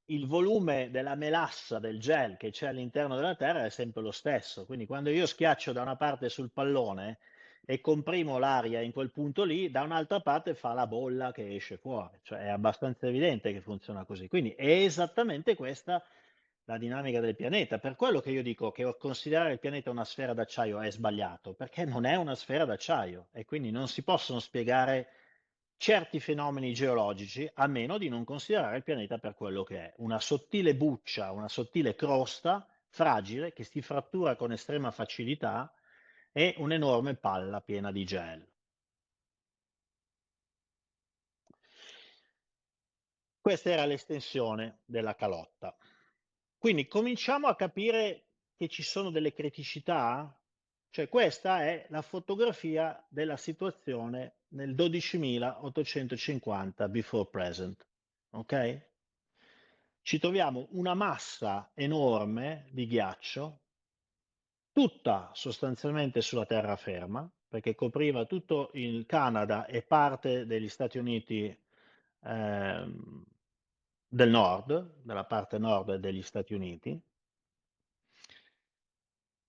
il volume della melassa del gel che c'è all'interno della Terra è sempre lo stesso. Quindi quando io schiaccio da una parte sul pallone e comprimo l'aria in quel punto lì, da un'altra parte fa la bolla che esce fuori. Cioè è abbastanza evidente che funziona così. Quindi è esattamente questa la dinamica del pianeta. Per quello che io dico che considerare il pianeta una sfera d'acciaio è sbagliato, perché non è una sfera d'acciaio e quindi non si possono spiegare certi fenomeni geologici a meno di non considerare il pianeta per quello che è, una sottile buccia, una sottile crosta fragile che si frattura con estrema facilità e un'enorme palla piena di gel. Questa era l'estensione della calotta. Quindi cominciamo a capire che ci sono delle criticità Cioè questa è la fotografia della situazione nel 12.850 before present, ok? Ci troviamo una massa enorme di ghiaccio, tutta sostanzialmente sulla terraferma, perché copriva tutto il Canada e parte degli Stati Uniti del nord, della parte nord degli Stati Uniti.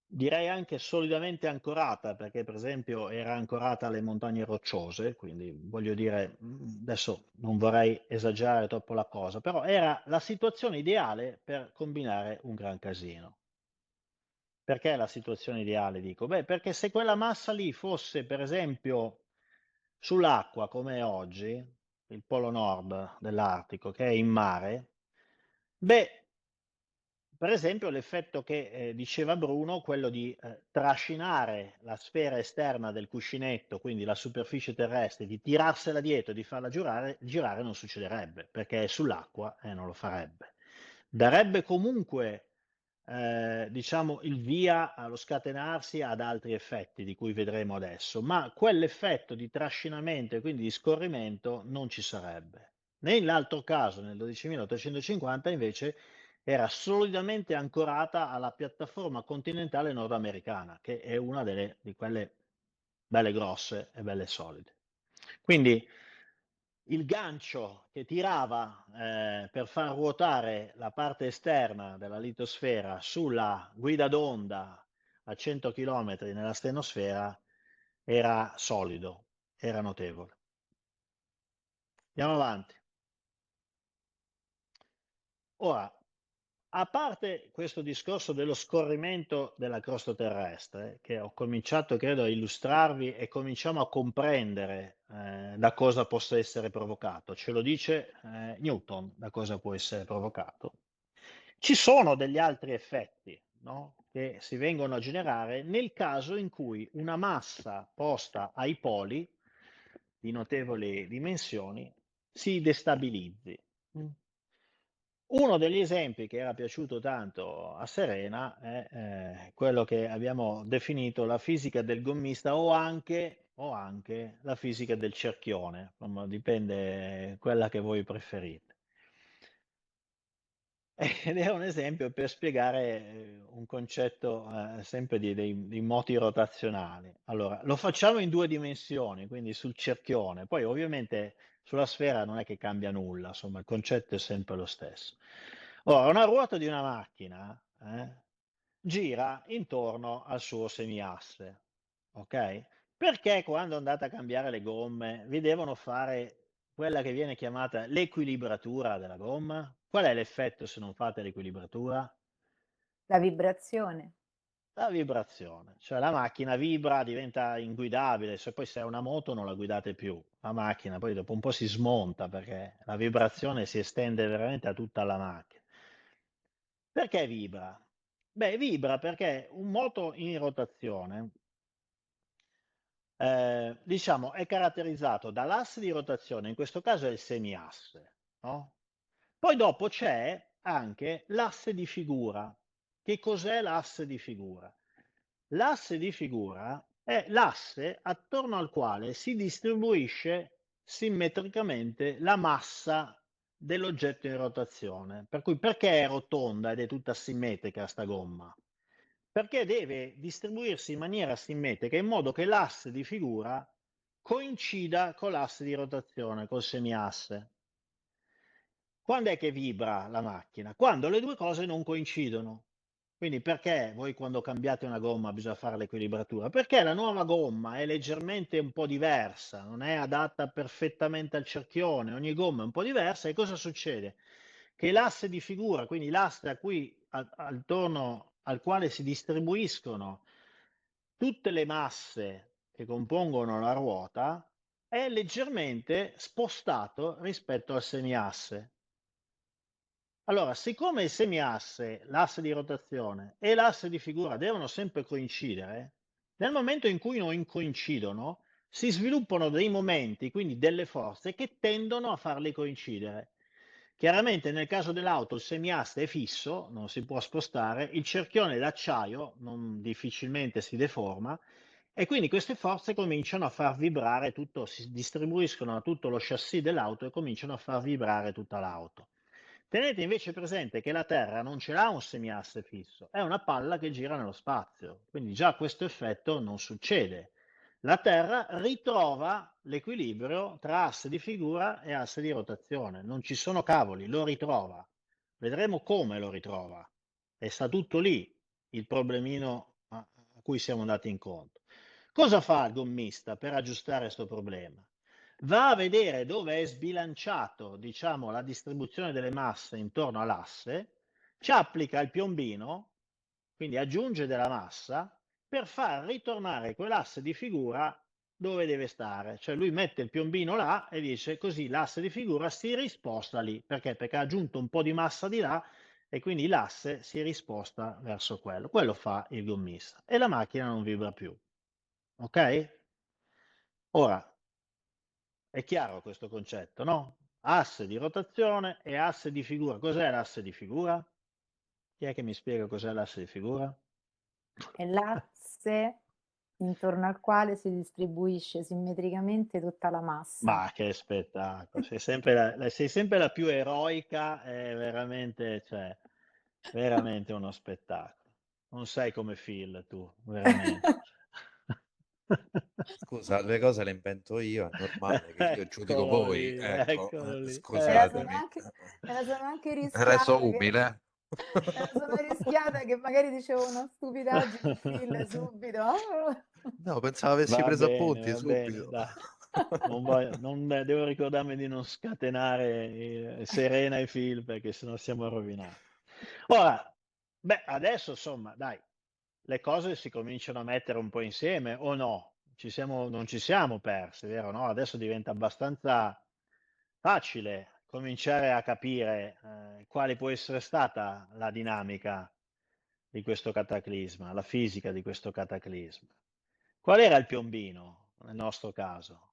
Direi anche solidamente ancorata, perché per esempio era ancorata alle montagne rocciose, quindi voglio dire, adesso non vorrei esagerare troppo la cosa, però era la situazione ideale per combinare un gran casino. Perché la situazione ideale, dico? Beh, perché se quella massa lì fosse, per esempio, sull'acqua come è oggi, il polo nord dell'Artico, che è in mare, beh, per esempio l'effetto che diceva Bruno, quello di trascinare la sfera esterna del cuscinetto, quindi la superficie terrestre, di tirarsela dietro e di farla girare non succederebbe, perché è sull'acqua e non lo farebbe. Darebbe comunque diciamo, il via allo scatenarsi ad altri effetti di cui vedremo adesso, ma quell'effetto di trascinamento e quindi di scorrimento non ci sarebbe. Nell'altro caso, nel 12.850, invece, era solidamente ancorata alla piattaforma continentale nordamericana, che è una di quelle belle grosse e belle solide. Quindi il gancio che tirava per far ruotare la parte esterna della litosfera sulla guida d'onda a 100 km nella stenosfera era solido, era notevole. Andiamo avanti. Ora, a parte questo discorso dello scorrimento della crosta terrestre, che ho cominciato, credo, a illustrarvi e cominciamo a comprendere da cosa possa essere provocato, ce lo dice Newton, da cosa può essere provocato. Ci sono degli altri effetti, no, che si vengono a generare nel caso in cui una massa posta ai poli di notevoli dimensioni si destabilizzi. Uno degli esempi che era piaciuto tanto a Serena è quello che abbiamo definito la fisica del gommista o anche la fisica del cerchione, insomma, dipende quella che voi preferite. Ed è un esempio per spiegare un concetto sempre dei moti rotazionali. Allora, lo facciamo in due dimensioni, quindi sul cerchione, poi ovviamente sulla sfera non è che cambia nulla, insomma, il concetto è sempre lo stesso. Ora, una ruota di una macchina gira intorno al suo semiasse, ok? Perché quando andate a cambiare le gomme vi devono fare quella che viene chiamata l'equilibratura della gomma? Qual è l'effetto se non fate l'equilibratura? La vibrazione. La vibrazione, cioè la macchina vibra, diventa inguidabile, se poi se è una moto non la guidate più, la macchina poi dopo un po' si smonta perché la vibrazione si estende veramente a tutta la macchina. Perché vibra? Beh, vibra perché un moto in rotazione diciamo, è caratterizzato dall'asse di rotazione, in questo caso è il semiasse, no? Poi dopo c'è anche l'asse di figura. Che cos'è l'asse di figura? L'asse di figura è l'asse attorno al quale si distribuisce simmetricamente la massa dell'oggetto in rotazione. Per cui perché è rotonda ed è tutta simmetrica sta gomma? Perché deve distribuirsi in maniera simmetrica in modo che l'asse di figura coincida con l'asse di rotazione, col semiasse. Quando è che vibra la macchina? Quando le due cose non coincidono. Quindi perché voi quando cambiate una gomma bisogna fare l'equilibratura? Perché la nuova gomma è leggermente un po' diversa, non è adatta perfettamente al cerchione, ogni gomma è un po' diversa e cosa succede? Che l'asse di figura, quindi l'asse attorno al quale si distribuiscono tutte le masse che compongono la ruota, è leggermente spostato rispetto al semiasse. Allora, siccome il semiasse, l'asse di rotazione e l'asse di figura devono sempre coincidere, nel momento in cui non coincidono, si sviluppano dei momenti, quindi delle forze, che tendono a farli coincidere, Chiaramente nel caso dell'auto il semiasse è fisso, non si può spostare, il cerchione d'acciaio difficilmente si deforma e quindi queste forze cominciano a far vibrare tutto, si distribuiscono a tutto lo chassis dell'auto e cominciano a far vibrare tutta l'auto. Tenete invece presente che la Terra non ce l'ha un semiasse fisso, è una palla che gira nello spazio, quindi già questo effetto non succede. La Terra ritrova l'equilibrio tra asse di figura e asse di rotazione, non ci sono cavoli, lo ritrova. Vedremo come lo ritrova e sta tutto lì il problemino a cui siamo andati incontro. Cosa fa il gommista per aggiustare questo problema? Va a vedere dove è sbilanciato, diciamo, la distribuzione delle masse intorno all'asse, ci applica il piombino, quindi aggiunge della massa per far ritornare quell'asse di figura dove deve stare. Cioè lui mette il piombino là e dice così l'asse di figura si risposta lì. Perché? Perché ha aggiunto un po' di massa di là e quindi l'asse si risposta verso quello. Quello fa il gommista e la macchina non vibra più. Ok? Ora, è chiaro questo concetto, no? Asse di rotazione e asse di figura. Cos'è l'asse di figura? Chi è che mi spiega cos'è l'asse di figura? È l'asse intorno al quale si distribuisce simmetricamente tutta la massa. Ma che spettacolo, sei sempre la più eroica, è veramente, cioè, veramente uno spettacolo. Non sei come Phil, tu, veramente. Scusa, le cose le invento io, è normale che io giudico Eccolo voi, lì, ecco, eccolo lì, scusatemi. Me la sono anche Reso rischiata umile. me la sono rischiata che magari dicevo una stupidaggine, Phil, subito. No, pensavo avessi preso appunti Va bene, subito. dai. Devo ricordarmi di non scatenare Serena e Phil perché sennò siamo rovinati. Ora, beh, adesso insomma, dai, le cose si cominciano a mettere un po' insieme o no? Non ci siamo persi, vero? No? Adesso diventa abbastanza facile cominciare a capire quale può essere stata la dinamica di questo cataclisma, la fisica di questo cataclisma. Qual era il piombino nel nostro caso?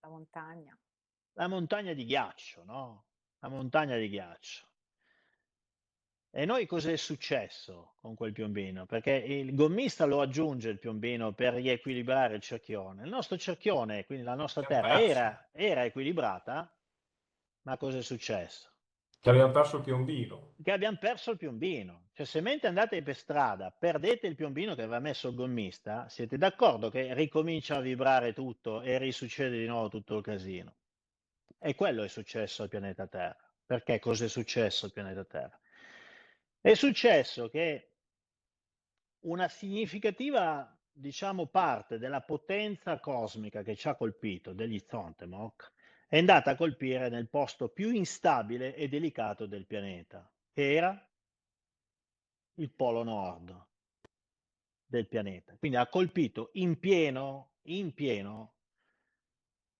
La montagna. La montagna di ghiaccio, no? La montagna di ghiaccio. E noi cosa è successo con quel piombino? Perché il gommista lo aggiunge il piombino per riequilibrare il cerchione. Il nostro cerchione, quindi la nostra Abbiamo terra, perso. era equilibrata, ma cosa è successo? Che abbiamo perso il piombino. Che abbiamo perso il piombino. Cioè, se mentre andate per strada perdete il piombino che aveva messo il gommista, siete d'accordo che ricomincia a vibrare tutto e risuccede di nuovo tutto il casino? E quello è successo al pianeta Terra. Perché cosa è successo al pianeta Terra? È successo che una significativa, diciamo, parte della potenza cosmica che ci ha colpito, degli Zontemok, è andata a colpire nel posto più instabile e delicato del pianeta, che era il polo nord del pianeta. Quindi ha colpito in pieno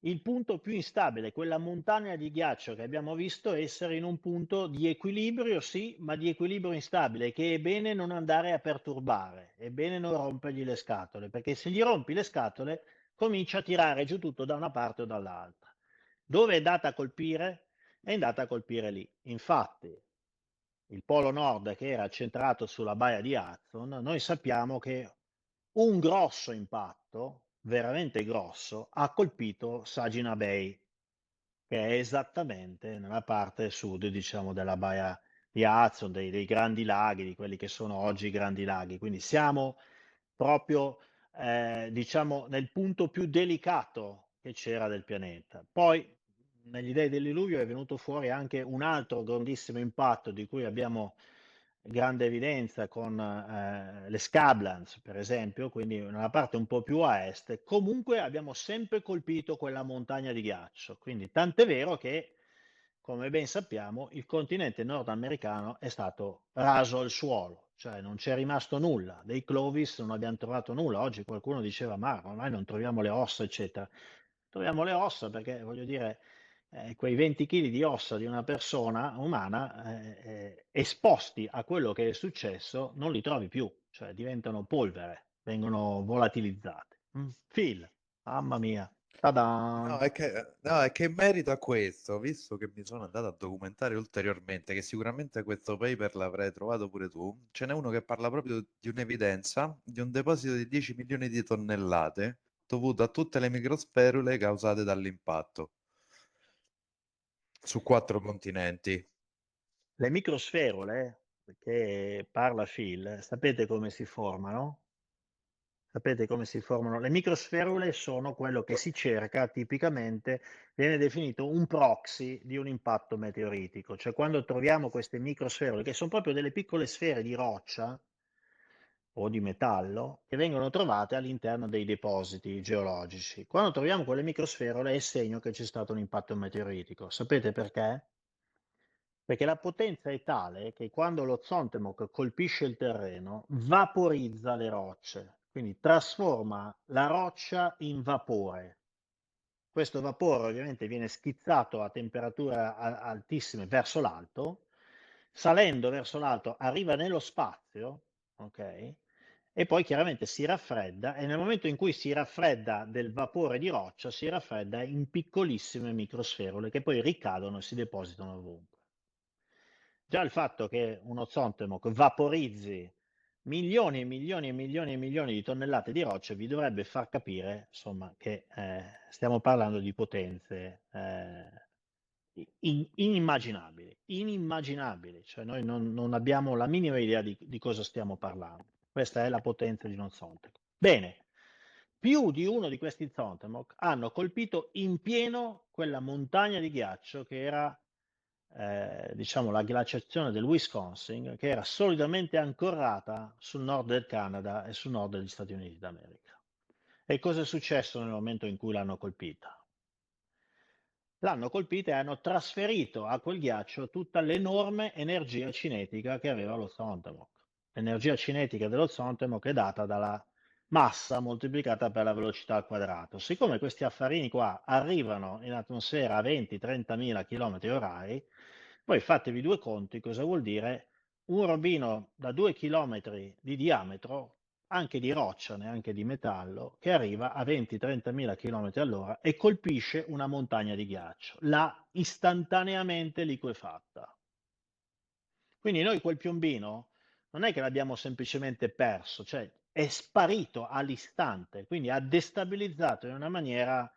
il punto più instabile, quella montagna di ghiaccio che abbiamo visto essere in un punto di equilibrio, sì, ma di equilibrio instabile, che è bene non andare a perturbare, è bene non rompergli le scatole, perché se gli rompi le scatole comincia a tirare giù tutto da una parte o dall'altra. Dove è andata a colpire? È andata a colpire lì. Infatti, il polo nord che era centrato sulla baia di Hudson, noi sappiamo che un grosso impatto, veramente grosso, ha colpito Saginaw Bay, che è esattamente nella parte sud, diciamo, della baia di Hudson, dei Grandi Laghi, di quelli che sono oggi i Grandi Laghi. Quindi siamo proprio, diciamo, nel punto più delicato che c'era del pianeta. Poi, negli dei del diluvio è venuto fuori anche un altro grandissimo impatto di cui abbiamo grande evidenza con le Scablands, per esempio, quindi nella parte un po' più a est. Comunque abbiamo sempre colpito quella montagna di ghiaccio, quindi tant'è vero che, come ben sappiamo, il continente nordamericano è stato raso al suolo, cioè non c'è rimasto nulla. Dei Clovis non abbiamo trovato nulla. Oggi qualcuno diceva, ma ormai non troviamo le ossa, eccetera. Troviamo le ossa perché, voglio dire, quei 20 kg di ossa di una persona umana esposti a quello che è successo non li trovi più, cioè diventano polvere, vengono volatilizzate. Phil, mamma mia. Ta-da! No, è che in merito a questo, visto che mi sono andato a documentare ulteriormente, che sicuramente questo paper l'avrai trovato pure tu, ce n'è uno che parla proprio di un'evidenza di un deposito di 10 milioni di tonnellate dovuto a tutte le microsferule causate dall'impatto su 4 continenti. Le microsferule, perché parla Phil, sapete come si formano? Sapete come si formano? Le microsferule sono quello che si cerca tipicamente, viene definito un proxy di un impatto meteoritico, cioè quando troviamo queste microsferule, che sono proprio delle piccole sfere di roccia o di metallo, che vengono trovate all'interno dei depositi geologici. Quando troviamo quelle microsferule è segno che c'è stato un impatto meteoritico. Sapete perché? Perché la potenza è tale che quando lo Zontemok colpisce il terreno, vaporizza le rocce, quindi trasforma la roccia in vapore. Questo vapore ovviamente viene schizzato a temperature altissime verso l'alto, salendo verso l'alto arriva nello spazio, ok? E poi chiaramente si raffredda e nel momento in cui si raffredda del vapore di roccia, si raffredda in piccolissime microsferule che poi ricadono e si depositano ovunque. Già il fatto che uno Zontemok vaporizzi milioni e milioni e milioni e milioni di tonnellate di rocce vi dovrebbe far capire, insomma, che stiamo parlando di potenze inimmaginabili, inimmaginabili, cioè noi non abbiamo la minima idea di cosa stiamo parlando. Questa è la potenza di uno Zontemok. Bene, più di uno di questi Zontemok hanno colpito in pieno quella montagna di ghiaccio che era diciamo, la glaciazione del Wisconsin, che era solidamente ancorata sul nord del Canada e sul nord degli Stati Uniti d'America. E cosa è successo nel momento in cui l'hanno colpita? L'hanno colpita e hanno trasferito a quel ghiaccio tutta l'enorme energia cinetica che aveva lo Zontemok. L'energia cinetica dello Zontemok è data dalla massa moltiplicata per la velocità al quadrato. Siccome questi affarini qua arrivano in atmosfera a 20-30 mila km orari, poi fatevi due conti cosa vuol dire un robino da 2 km di diametro, anche di roccia, neanche di metallo, che arriva a 20-30 mila km all'ora e colpisce una montagna di ghiaccio. L'ha istantaneamente liquefatta. Quindi noi quel piombino non è che l'abbiamo semplicemente perso, cioè è sparito all'istante, quindi ha destabilizzato in una maniera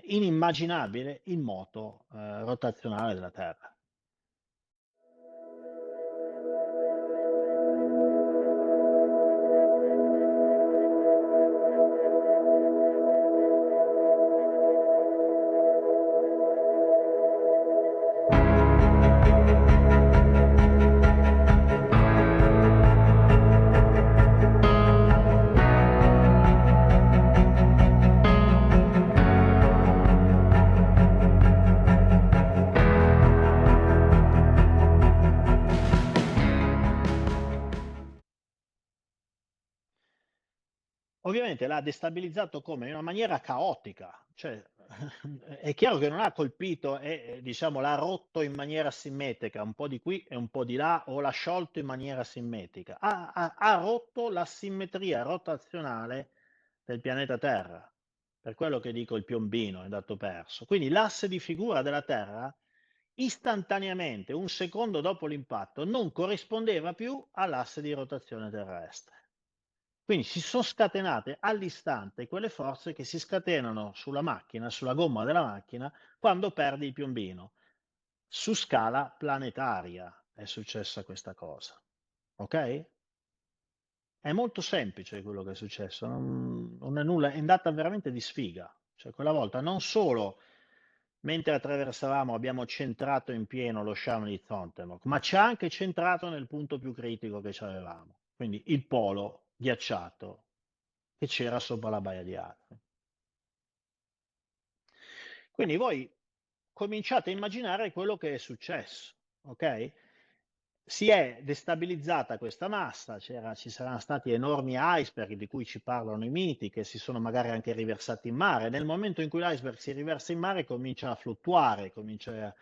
inimmaginabile il moto rotazionale della Terra. Ovviamente l'ha destabilizzato come? In una maniera caotica, cioè è chiaro che non ha colpito e diciamo l'ha rotto in maniera simmetrica, un po' di qui e un po' di là, o l'ha sciolto in maniera simmetrica. Ha rotto la simmetria rotazionale del pianeta Terra, per quello che dico il piombino è andato perso. Quindi l'asse di figura della Terra istantaneamente, un secondo dopo l'impatto, non corrispondeva più all'asse di rotazione terrestre. Quindi si sono scatenate all'istante quelle forze che si scatenano sulla macchina, sulla gomma della macchina, quando perdi il piombino. Su scala planetaria è successa questa cosa. Ok? È molto semplice quello che è successo, non è nulla, è andata veramente di sfiga. Cioè quella volta non solo mentre attraversavamo abbiamo centrato in pieno lo sciame di Zontemok, ma ci ha anche centrato nel punto più critico che avevamo, quindi il polo ghiacciato che c'era sopra la Baia di Aden. Quindi voi cominciate a immaginare quello che è successo, ok? Si è destabilizzata questa massa, ci saranno stati enormi iceberg di cui ci parlano i miti, che si sono magari anche riversati in mare. Nel momento in cui l'iceberg si riversa in mare comincia a fluttuare, comincia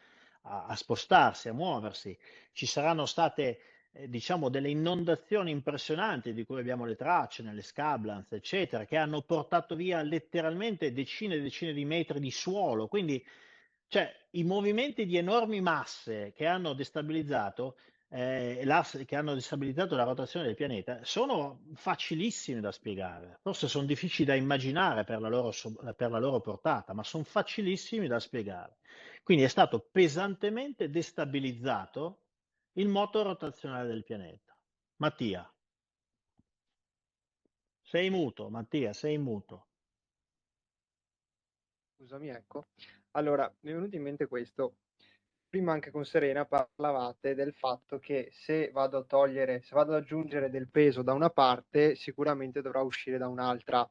a spostarsi, a muoversi. Ci saranno state diciamo, delle inondazioni impressionanti di cui abbiamo le tracce nelle Scablands, eccetera, che hanno portato via letteralmente decine e decine di metri di suolo. Quindi, cioè, i movimenti di enormi masse che hanno destabilizzato che hanno destabilizzato la rotazione del pianeta sono facilissimi da spiegare. Forse sono difficili da immaginare per la loro portata, ma sono facilissimi da spiegare. Quindi è stato pesantemente destabilizzato il moto rotazionale del pianeta. Mattia, sei muto, Mattia, sei muto. Scusami, ecco. Allora, mi è venuto in mente questo. Prima anche con Serena parlavate del fatto che se vado ad aggiungere del peso da una parte, sicuramente dovrà uscire da un'altra.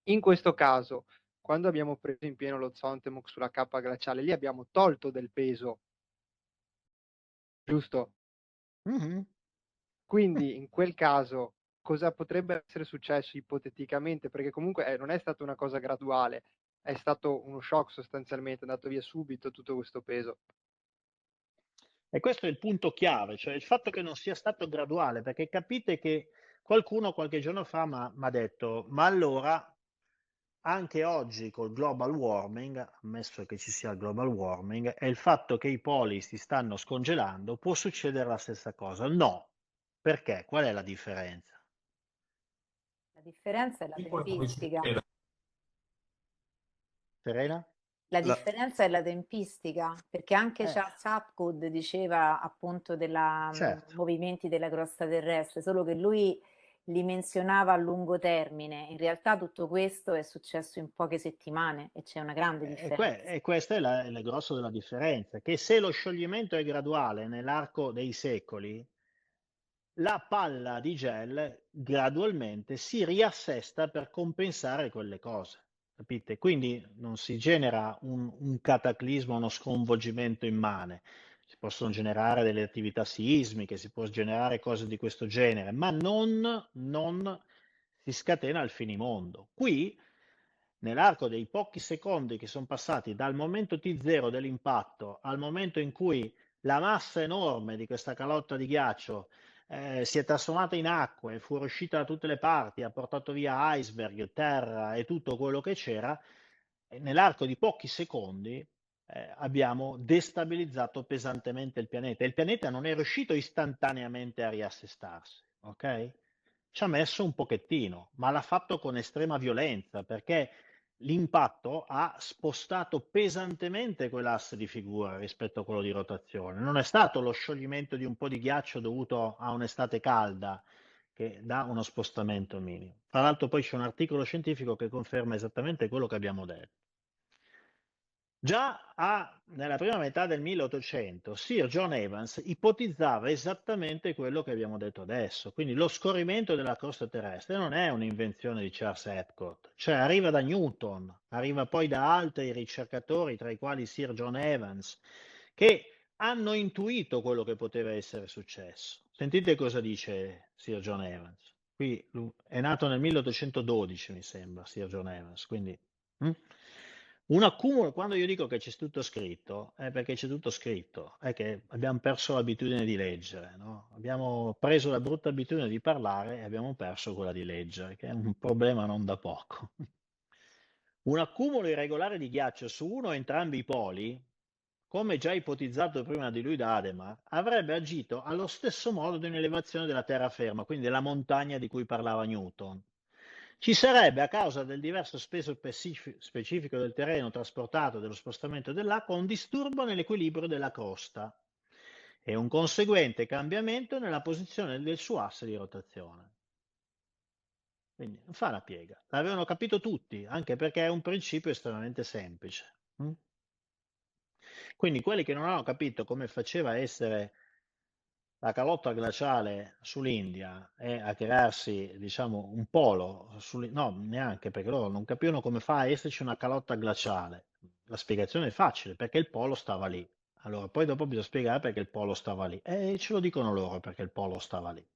In questo caso, quando abbiamo preso in pieno lo Zontemok sulla cappa glaciale, lì abbiamo tolto del peso, giusto? Mhm. Quindi in quel caso cosa potrebbe essere successo ipoteticamente? Perché comunque non è stata una cosa graduale, è stato uno shock sostanzialmente, è andato via subito tutto questo peso. E questo è il punto chiave, cioè il fatto che non sia stato graduale, perché capite che qualcuno qualche giorno fa mi ha detto, ma allora anche oggi col global warming, ammesso che ci sia il global warming, e il fatto che i poli si stanno scongelando, può succedere la stessa cosa? No. Perché? Qual è la differenza? La differenza è la Sì, poi tempistica. succede. Serena? La La- differenza è la tempistica, perché anche Eh, Charles Hapgood diceva appunto dei certo. movimenti della crosta terrestre, solo che lui li menzionava a lungo termine. In realtà tutto questo è successo in poche settimane e c'è una grande differenza. E questa è il grosso della differenza, che se lo scioglimento è graduale nell'arco dei secoli, la palla di gel gradualmente si riassesta per compensare quelle cose, capite? Quindi non si genera un cataclisma, uno sconvolgimento immane. Si possono generare delle attività sismiche, si può generare cose di questo genere, ma non si scatena il finimondo. Qui, nell'arco dei pochi secondi che sono passati dal momento T0 dell'impatto al momento in cui la massa enorme di questa calotta di ghiaccio si è trasformata in acqua e fuoriuscita da tutte le parti, ha portato via iceberg, terra e tutto quello che c'era, e nell'arco di pochi secondi abbiamo destabilizzato pesantemente il pianeta. Il pianeta non è riuscito istantaneamente a riassestarsi, ok? Ci ha messo un pochettino, ma l'ha fatto con estrema violenza perché l'impatto ha spostato pesantemente quell'asse di figura rispetto a quello di rotazione. Non è stato lo scioglimento di un po' di ghiaccio dovuto a un'estate calda che dà uno spostamento minimo. Tra l'altro poi c'è un articolo scientifico che conferma esattamente quello che abbiamo detto. Nella prima metà del 1800, Sir John Evans ipotizzava esattamente quello che abbiamo detto adesso, quindi lo scorrimento della crosta terrestre non è un'invenzione di Charles Epcot, cioè arriva da Newton, arriva poi da altri ricercatori, tra i quali Sir John Evans, che hanno intuito quello che poteva essere successo. Sentite cosa dice Sir John Evans. Qui è nato nel 1812, mi sembra, Sir John Evans, quindi un accumulo, quando io dico che c'è tutto scritto, è perché c'è tutto scritto, è che abbiamo perso l'abitudine di leggere, no? Abbiamo preso la brutta abitudine di parlare e abbiamo perso quella di leggere, che è un problema non da poco. Un accumulo irregolare di ghiaccio su uno o entrambi i poli, come già ipotizzato prima di lui da Ademar, avrebbe agito allo stesso modo di un'elevazione della terraferma, quindi della montagna di cui parlava Newton. Ci sarebbe, a causa del diverso peso specifico del terreno trasportato e dello spostamento dell'acqua, un disturbo nell'equilibrio della crosta e un conseguente cambiamento nella posizione del suo asse di rotazione. Quindi non fa la piega. L'avevano capito tutti, anche perché è un principio estremamente semplice. Quindi quelli che non hanno capito come faceva a essere la calotta glaciale sull'India e a crearsi, diciamo, un polo, no, neanche perché loro non capivano come fa a esserci una calotta glaciale. La spiegazione è facile, perché il polo stava lì. Allora, poi dopo bisogna spiegare perché il polo stava lì. E ce lo dicono loro perché il polo stava lì.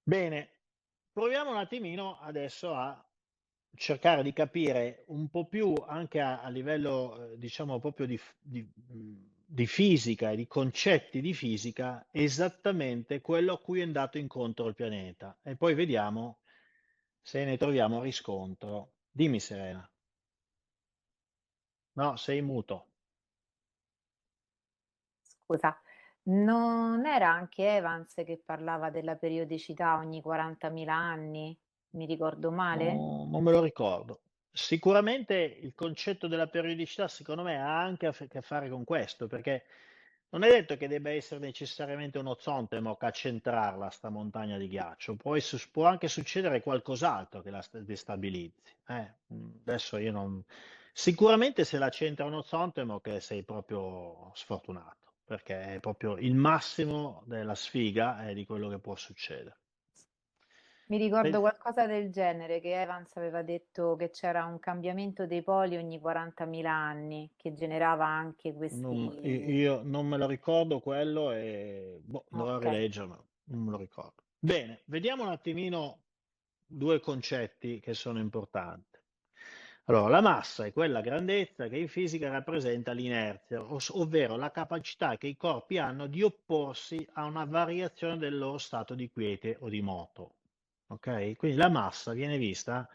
Bene, proviamo un attimino adesso a cercare di capire un po' più anche a livello, diciamo, proprio di fisica e di concetti di fisica esattamente quello a cui è andato incontro il pianeta. E poi vediamo se ne troviamo riscontro. Dimmi, Serena. No, sei muto. Scusa, non era anche Evans che parlava della periodicità ogni 40.000 anni? Mi ricordo male? No, non me lo ricordo. Sicuramente il concetto della periodicità, secondo me, ha anche a che fare con questo, perché non è detto che debba essere necessariamente uno Zontemok a centrarla, sta montagna di ghiaccio. Può anche succedere qualcos'altro che la destabilizzi. Adesso io non... Sicuramente se la centra uno Zontemok sei proprio sfortunato, perché è proprio il massimo della sfiga di quello che può succedere. Mi Beh, ricordo qualcosa del genere, che Evans aveva detto che c'era un cambiamento dei poli ogni 40.000 anni, che generava anche questi... io non me lo ricordo quello e dovrò Ok. rileggerlo, non me lo ricordo. Bene, vediamo un attimino due concetti che sono importanti. Allora, la massa è quella grandezza che in fisica rappresenta l'inerzia, ovvero la capacità che i corpi hanno di opporsi a una variazione del loro stato di quiete o di moto. Ok? Quindi la massa viene vista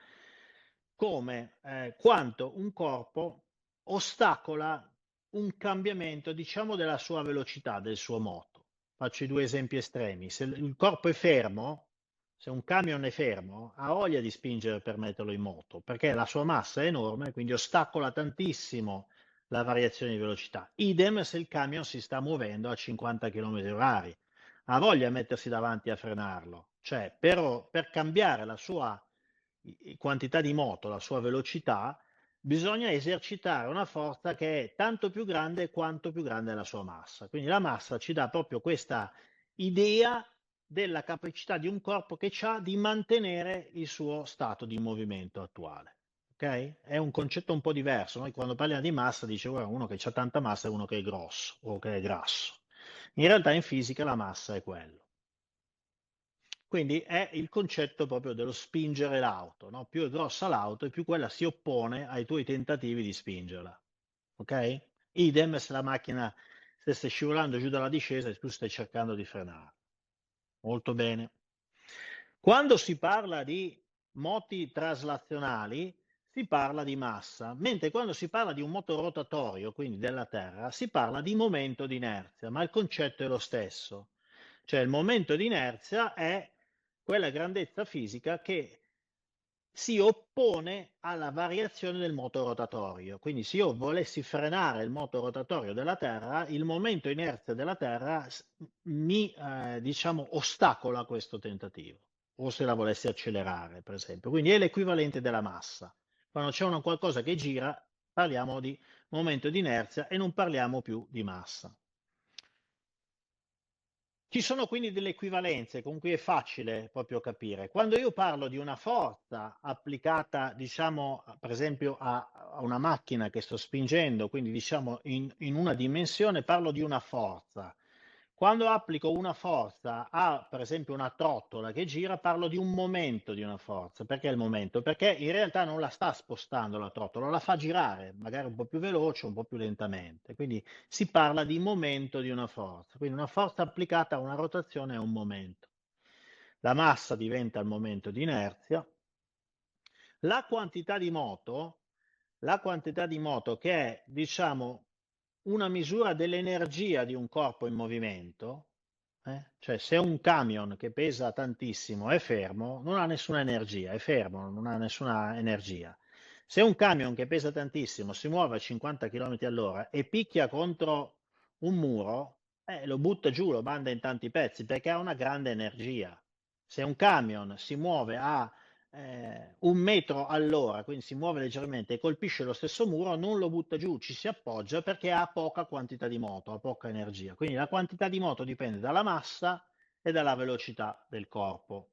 come quanto un corpo ostacola un cambiamento, diciamo, della sua velocità, del suo moto. Faccio i due esempi estremi. Se il corpo è fermo, se un camion è fermo, ha voglia di spingere per metterlo in moto, perché la sua massa è enorme, quindi ostacola tantissimo la variazione di velocità. Idem se il camion si sta muovendo a 50 km/h. Ha voglia di mettersi davanti a frenarlo. Cioè, per cambiare la sua quantità di moto, la sua velocità, bisogna esercitare una forza che è tanto più grande quanto più grande è la sua massa. Quindi la massa ci dà proprio questa idea della capacità di un corpo che ha di mantenere il suo stato di movimento attuale. Ok? È un concetto un po' diverso. Noi quando parliamo di massa diciamo uno che ha tanta massa è uno che è grosso o che è grasso. In realtà in fisica la massa è quello. Quindi è il concetto proprio dello spingere l'auto, no? Più è grossa l'auto e più quella si oppone ai tuoi tentativi di spingerla. Ok? Idem se la macchina stesse scivolando giù dalla discesa e tu stai cercando di frenare. Molto bene. Quando si parla di moti traslazionali, si parla di massa, mentre quando si parla di un moto rotatorio, quindi della Terra, si parla di momento di inerzia, ma il concetto è lo stesso. Cioè il momento di inerzia è quella grandezza fisica che si oppone alla variazione del moto rotatorio. Quindi se io volessi frenare il moto rotatorio della Terra, il momento inerzia della Terra mi, diciamo, ostacola questo tentativo. O se la volessi accelerare, per esempio. Quindi è l'equivalente della massa. Quando c'è una qualcosa che gira, parliamo di momento di inerzia e non parliamo più di massa. Ci sono quindi delle equivalenze con cui è facile proprio capire. Quando io parlo di una forza applicata, diciamo, per esempio a una macchina che sto spingendo, quindi diciamo in una dimensione, parlo di una forza. Quando applico una forza a, per esempio, una trottola che gira, parlo di un momento di una forza. Perché il momento? Perché in realtà non la sta spostando la trottola, la fa girare, magari un po' più veloce, un po' più lentamente. Quindi si parla di momento di una forza, quindi una forza applicata a una rotazione è un momento. La massa diventa il momento di inerzia. La quantità di moto che è, diciamo, una misura dell'energia di un corpo in movimento, cioè se un camion che pesa tantissimo è fermo, non ha nessuna energia, è fermo, non ha nessuna energia. Se un camion che pesa tantissimo si muove a 50 km all'ora e picchia contro un muro, lo butta giù, lo manda in tanti pezzi perché ha una grande energia. Se un camion si muove a 1 metro all'ora, quindi si muove leggermente e colpisce lo stesso muro, non lo butta giù, ci si appoggia perché ha poca quantità di moto, ha poca energia. Quindi la quantità di moto dipende dalla massa e dalla velocità del corpo.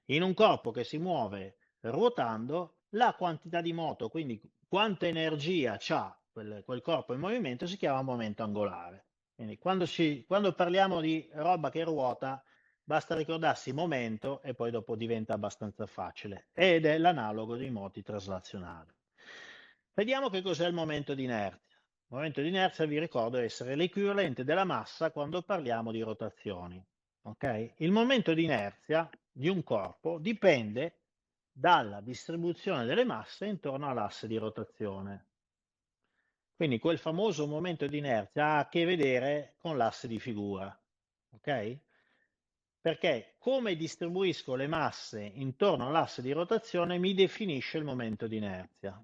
In un corpo che si muove ruotando, la quantità di moto, quindi quanta energia ha quel corpo in movimento, si chiama momento angolare. Quindi quando parliamo di roba che ruota, basta ricordarsi momento e poi dopo diventa abbastanza facile. Ed è l'analogo dei moti traslazionali. Vediamo che cos'è il momento di inerzia. momento di inerzia vi ricordo essere l'equivalente della massa quando parliamo di rotazioni. Ok? Il momento di inerzia di un corpo dipende dalla distribuzione delle masse intorno all'asse di rotazione. Quindi quel famoso momento di inerzia ha a che vedere con l'asse di figura. Ok? Perché come distribuisco le masse intorno all'asse di rotazione mi definisce il momento di inerzia.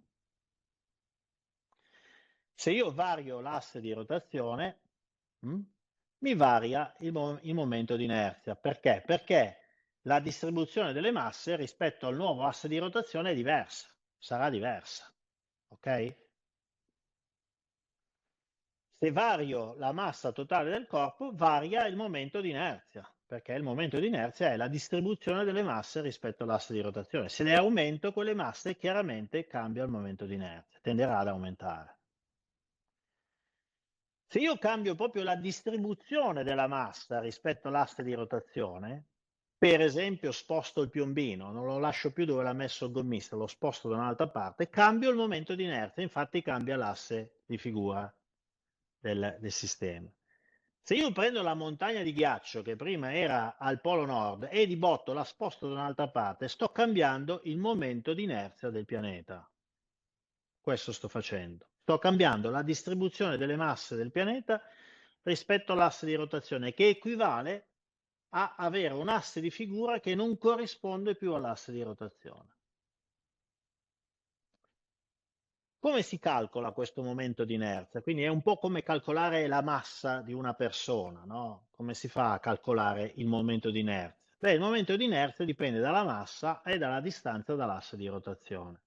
Se io vario l'asse di rotazione, mi varia il momento di inerzia. Perché? Perché la distribuzione delle masse rispetto al nuovo asse di rotazione è diversa, sarà diversa. Ok? Se vario la massa totale del corpo, varia il momento di inerzia, perché il momento di inerzia è la distribuzione delle masse rispetto all'asse di rotazione. Se le aumento quelle masse, chiaramente cambia il momento di inerzia, tenderà ad aumentare. Se io cambio proprio la distribuzione della massa rispetto all'asse di rotazione, per esempio sposto il piombino, non lo lascio più dove l'ha messo il gommista, lo sposto da un'altra parte, cambio il momento di inerzia, infatti cambia l'asse di figura del sistema. Se io prendo la montagna di ghiaccio che prima era al polo nord e di botto la sposto da un'altra parte, sto cambiando il momento di inerzia del pianeta. Questo sto facendo. Sto cambiando la distribuzione delle masse del pianeta rispetto all'asse di rotazione, che equivale a avere un asse di figura che non corrisponde più all'asse di rotazione. Come si calcola questo momento di inerzia? Quindi è un po' come calcolare la massa di una persona, no? Come si fa a calcolare il momento di inerzia? Beh, il momento di inerzia dipende dalla massa e dalla distanza dall'asse di rotazione.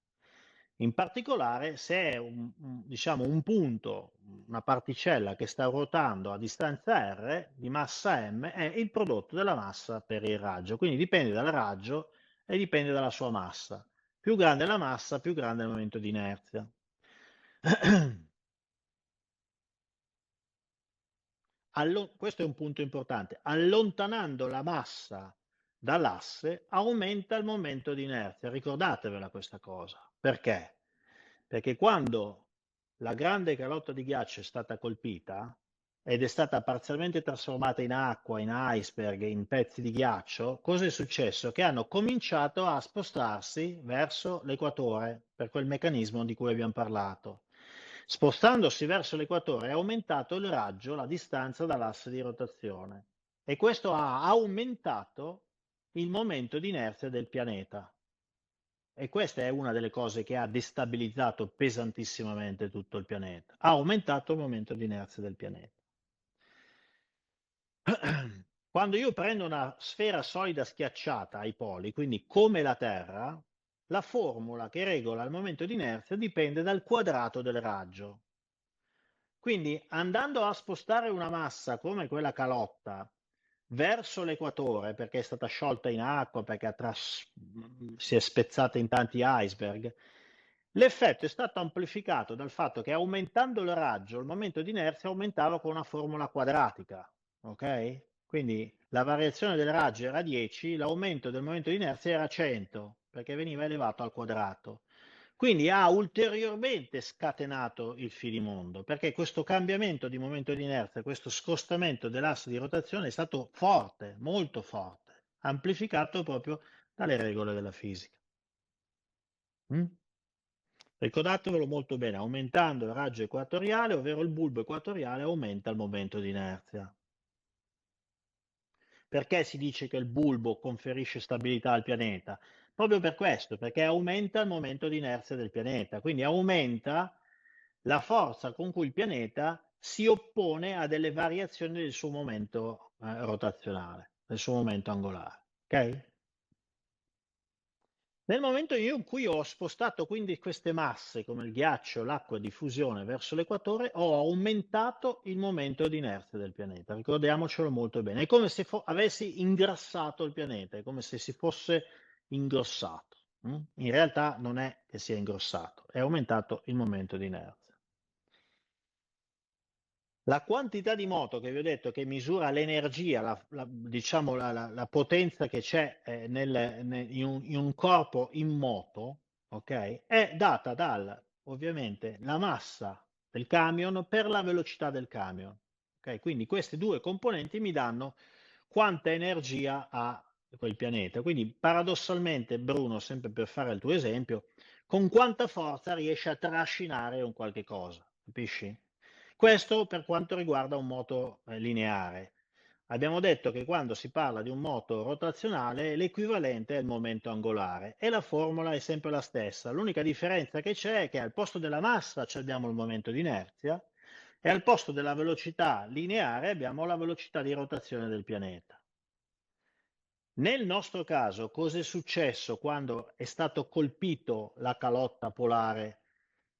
In particolare, se è diciamo, un punto, una particella che sta ruotando a distanza r di massa m, è il prodotto della massa per il raggio. Quindi dipende dal raggio e dipende dalla sua massa. Più grande la massa, più grande è il momento di inerzia. Questo è un punto importante. Allontanando la massa dall'asse aumenta il momento di inerzia. Ricordatevela questa cosa. Perché? Perché quando la grande calotta di ghiaccio è stata colpita ed è stata parzialmente trasformata in acqua, in iceberg, in pezzi di ghiaccio, cosa è successo? Che hanno cominciato a spostarsi verso l'equatore per quel meccanismo di cui abbiamo parlato. Spostandosi verso l'equatore è aumentato il raggio, la distanza dall'asse di rotazione e questo ha aumentato il momento di inerzia del pianeta. E questa è una delle cose che ha destabilizzato pesantissimamente tutto il pianeta. Ha aumentato il momento di inerzia del pianeta. Quando io prendo una sfera solida schiacciata ai poli, quindi come la Terra, la formula che regola il momento di inerzia dipende dal quadrato del raggio. Quindi andando a spostare una massa come quella calotta verso l'equatore, perché è stata sciolta in acqua, perché si è spezzata in tanti iceberg, l'effetto è stato amplificato dal fatto che aumentando il raggio, il momento di inerzia aumentava con una formula quadratica. Ok? Quindi la variazione del raggio era 10, l'aumento del momento di inerzia era 100, perché veniva elevato al quadrato. Quindi ha ulteriormente scatenato il finimondo, perché questo cambiamento di momento di inerzia, questo scostamento dell'asse di rotazione è stato forte, molto forte, amplificato proprio dalle regole della fisica. Ricordatevelo molto bene, aumentando il raggio equatoriale, ovvero il bulbo equatoriale, aumenta il momento di inerzia. Perché si dice che il bulbo conferisce stabilità al pianeta? Proprio per questo, perché aumenta il momento di inerzia del pianeta, quindi aumenta la forza con cui il pianeta si oppone a delle variazioni del suo momento rotazionale, del suo momento angolare. Ok? Nel momento in cui ho spostato quindi queste masse, come il ghiaccio, l'acqua di fusione verso l'equatore, ho aumentato il momento di inerzia del pianeta. Ricordiamocelo molto bene. È come se avessi ingrassato il pianeta, è come se si fosse ingrossato. In realtà non è che sia ingrossato, è aumentato il momento di inerzia. La quantità di moto che vi ho detto che misura l'energia, diciamo la potenza che c'è in un corpo in moto, ok? È data ovviamente la massa del camion per la velocità del camion. Ok? Quindi queste due componenti mi danno quanta energia ha quel pianeta. Quindi paradossalmente, Bruno, sempre per fare il tuo esempio, con quanta forza riesce a trascinare un qualche cosa, capisci? Questo per quanto riguarda un moto lineare. Abbiamo detto che quando si parla di un moto rotazionale l'equivalente è il momento angolare e la formula è sempre la stessa. L'unica differenza che c'è è che al posto della massa abbiamo il momento di inerzia e al posto della velocità lineare abbiamo la velocità di rotazione del pianeta. Nel nostro caso, cosa è successo quando è stato colpito la calotta polare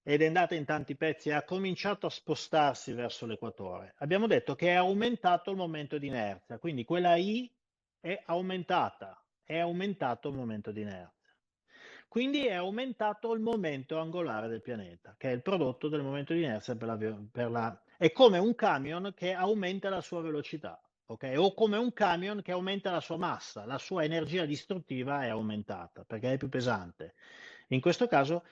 ed è andata in tanti pezzi e ha cominciato a spostarsi verso l'equatore? Abbiamo detto che è aumentato il momento di inerzia, quindi quella I è aumentata, è aumentato il momento di inerzia. Quindi è aumentato il momento angolare del pianeta, che è il prodotto del momento di inerzia è come un camion che aumenta la sua velocità. Okay? O come un camion che aumenta la sua massa, la sua energia distruttiva è aumentata perché è più pesante. In questo caso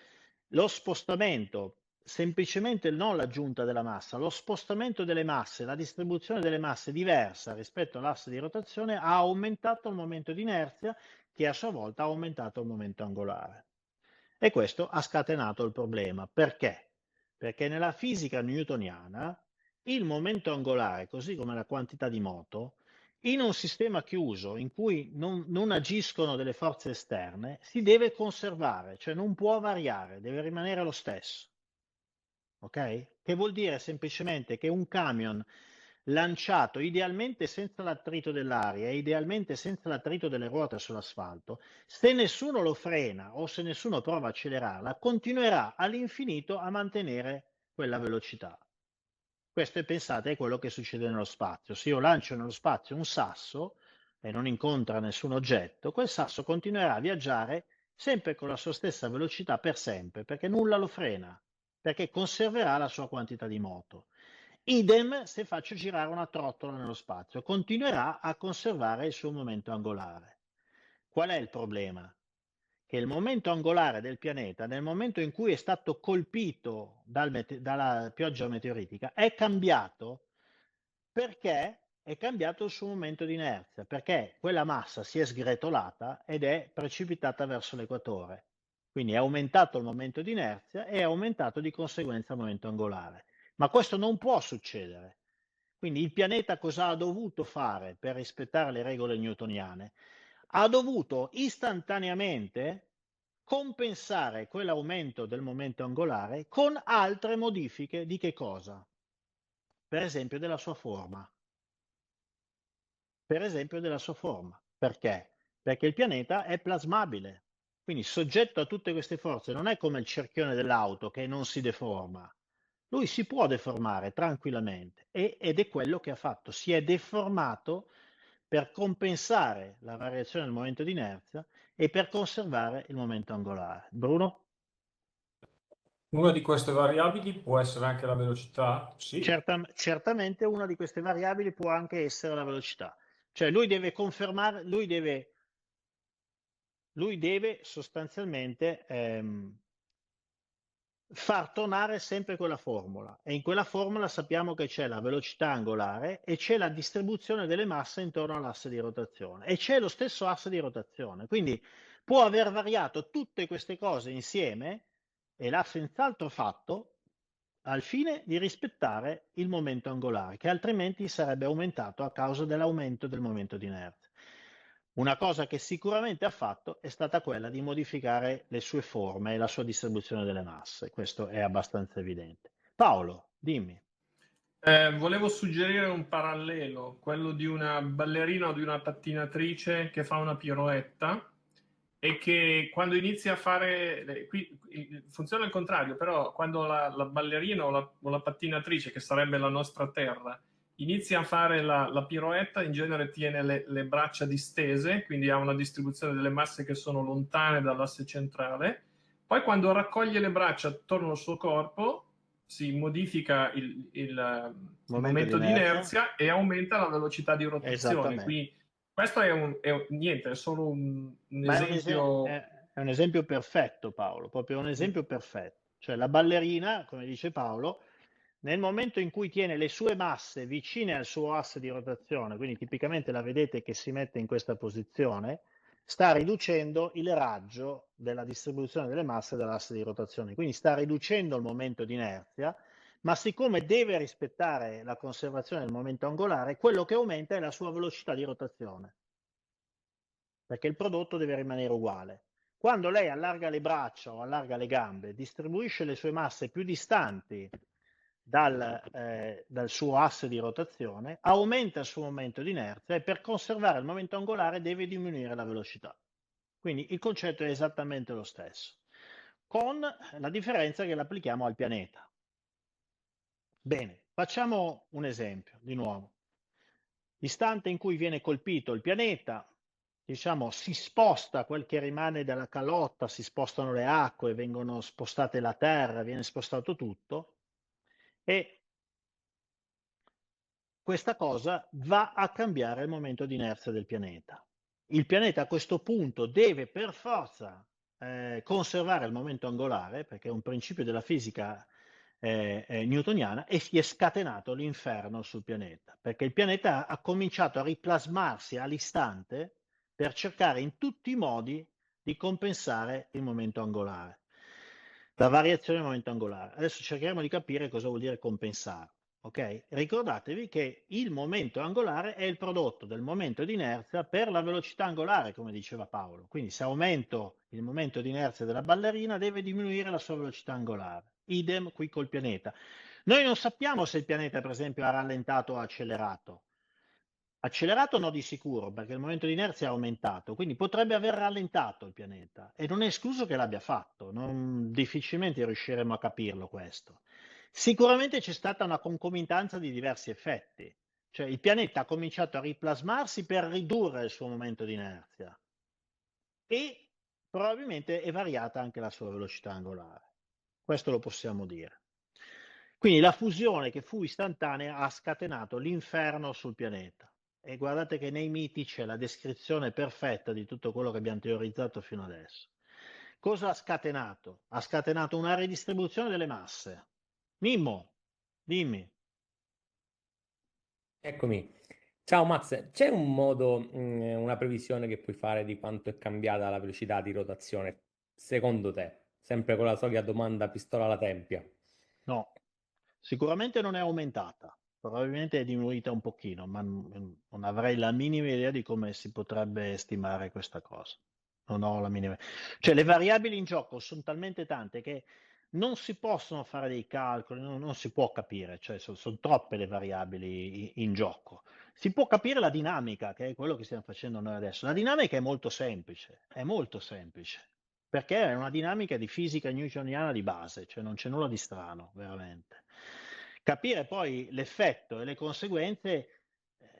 lo spostamento, semplicemente non l'aggiunta della massa, lo spostamento delle masse, la distribuzione delle masse diversa rispetto all'asse di rotazione ha aumentato il momento di inerzia che a sua volta ha aumentato il momento angolare. E questo ha scatenato il problema. Perché? Perché nella fisica newtoniana il momento angolare, così come la quantità di moto, in un sistema chiuso in cui non agiscono delle forze esterne, si deve conservare, cioè non può variare, deve rimanere lo stesso. Ok? Che vuol dire semplicemente che un camion lanciato idealmente senza l'attrito dell'aria e idealmente senza l'attrito delle ruote sull'asfalto, se nessuno lo frena o se nessuno prova a accelerarla, continuerà all'infinito a mantenere quella velocità. Questo, pensate, è quello che succede nello spazio. Se io lancio nello spazio un sasso e non incontra nessun oggetto, quel sasso continuerà a viaggiare sempre con la sua stessa velocità per sempre, perché nulla lo frena, perché conserverà la sua quantità di moto. Idem se faccio girare una trottola nello spazio, continuerà a conservare il suo momento angolare. Qual è il problema? Che il momento angolare del pianeta, nel momento in cui è stato colpito dalla pioggia meteoritica, è cambiato perché è cambiato il suo momento di inerzia, perché quella massa si è sgretolata ed è precipitata verso l'equatore. Quindi è aumentato il momento di inerzia e è aumentato di conseguenza il momento angolare. Ma questo non può succedere. Quindi il pianeta cosa ha dovuto fare per rispettare le regole newtoniane? Ha dovuto istantaneamente compensare quell'aumento del momento angolare con altre modifiche di che cosa? Per esempio della sua forma. Per esempio della sua forma. Perché? Perché il pianeta è plasmabile, quindi soggetto a tutte queste forze, non è come il cerchione dell'auto che non si deforma. Lui si può deformare tranquillamente ed è quello che ha fatto, si è deformato per compensare la variazione del momento di inerzia e per conservare il momento angolare. Bruno? Una di queste variabili può essere anche la velocità? Sì. Certamente una di queste variabili può anche essere la velocità. Cioè lui deve confermare, lui deve sostanzialmente far tornare sempre quella formula e in quella formula sappiamo che c'è la velocità angolare e c'è la distribuzione delle masse intorno all'asse di rotazione e c'è lo stesso asse di rotazione, quindi può aver variato tutte queste cose insieme e l'ha senz'altro fatto al fine di rispettare il momento angolare che altrimenti sarebbe aumentato a causa dell'aumento del momento di inerzia. Una cosa che sicuramente ha fatto è stata quella di modificare le sue forme e la sua distribuzione delle masse, questo è abbastanza evidente. Paolo, dimmi. Volevo suggerire un parallelo, quello di una ballerina o di una pattinatrice che fa una piroetta e che quando inizia a fare, qui funziona al contrario, però quando la ballerina o la pattinatrice, che sarebbe la nostra terra, inizia a fare la piroetta, in genere tiene le braccia distese, quindi ha una distribuzione delle masse che sono lontane dall'asse centrale. Poi quando raccoglie le braccia attorno al suo corpo, si modifica il momento di inerzia e aumenta la velocità di rotazione. Quindi questo niente, è solo un esempio. È un esempio perfetto, Paolo, proprio un esempio perfetto. Cioè la ballerina, come dice Paolo, nel momento in cui tiene le sue masse vicine al suo asse di rotazione, quindi tipicamente la vedete che si mette in questa posizione, sta riducendo il raggio della distribuzione delle masse dall'asse di rotazione, quindi sta riducendo il momento di inerzia, ma siccome deve rispettare la conservazione del momento angolare, quello che aumenta è la sua velocità di rotazione, perché il prodotto deve rimanere uguale. Quando lei allarga le braccia o allarga le gambe, distribuisce le sue masse più distanti dal suo asse di rotazione, aumenta il suo momento di inerzia e per conservare il momento angolare deve diminuire la velocità. Quindi il concetto è esattamente lo stesso, con la differenza che l'applichiamo al pianeta. Bene, facciamo un esempio di nuovo. L'istante in cui viene colpito il pianeta, diciamo, si sposta quel che rimane della calotta, si spostano le acque, vengono spostate la terra, viene spostato tutto e questa cosa va a cambiare il momento di inerzia del pianeta. Il pianeta a questo punto deve per forza conservare il momento angolare, perché è un principio della fisica newtoniana, e si è scatenato l'inferno sul pianeta, perché il pianeta ha cominciato a riplasmarsi all'istante per cercare in tutti i modi di compensare il momento angolare, la variazione del momento angolare. Adesso cercheremo di capire cosa vuol dire compensare. Ok? Ricordatevi che il momento angolare è il prodotto del momento di inerzia per la velocità angolare, come diceva Paolo. Quindi se aumento il momento di inerzia della ballerina, deve diminuire la sua velocità angolare. Idem qui col pianeta. Noi non sappiamo se il pianeta, per esempio, ha rallentato o accelerato. Accelerato no di sicuro, perché il momento di inerzia è aumentato, quindi potrebbe aver rallentato il pianeta e non è escluso che l'abbia fatto, difficilmente riusciremo a capirlo questo. Sicuramente c'è stata una concomitanza di diversi effetti, cioè il pianeta ha cominciato a riplasmarsi per ridurre il suo momento di inerzia e probabilmente è variata anche la sua velocità angolare. Questo lo possiamo dire. Quindi la fusione che fu istantanea ha scatenato l'inferno sul pianeta. E guardate che nei miti c'è la descrizione perfetta di tutto quello che abbiamo teorizzato fino adesso. Cosa ha scatenato? Ha scatenato una ridistribuzione delle masse. Mimmo, dimmi. Eccomi. Ciao Max, c'è un modo, una previsione che puoi fare di quanto è cambiata la velocità di rotazione, secondo te? Sempre con la solita domanda pistola alla tempia. No, sicuramente non è aumentata, probabilmente è diminuita un pochino, ma non avrei la minima idea di come si potrebbe stimare questa cosa. Non ho la minima. Cioè, le variabili in gioco sono talmente tante che non si possono fare dei calcoli, non si può capire, cioè sono troppe le variabili in gioco. Si può capire la dinamica, che è quello che stiamo facendo noi adesso. La dinamica è molto semplice, perché è una dinamica di fisica newtoniana di base, cioè non c'è nulla di strano, veramente. Capire poi l'effetto e le conseguenze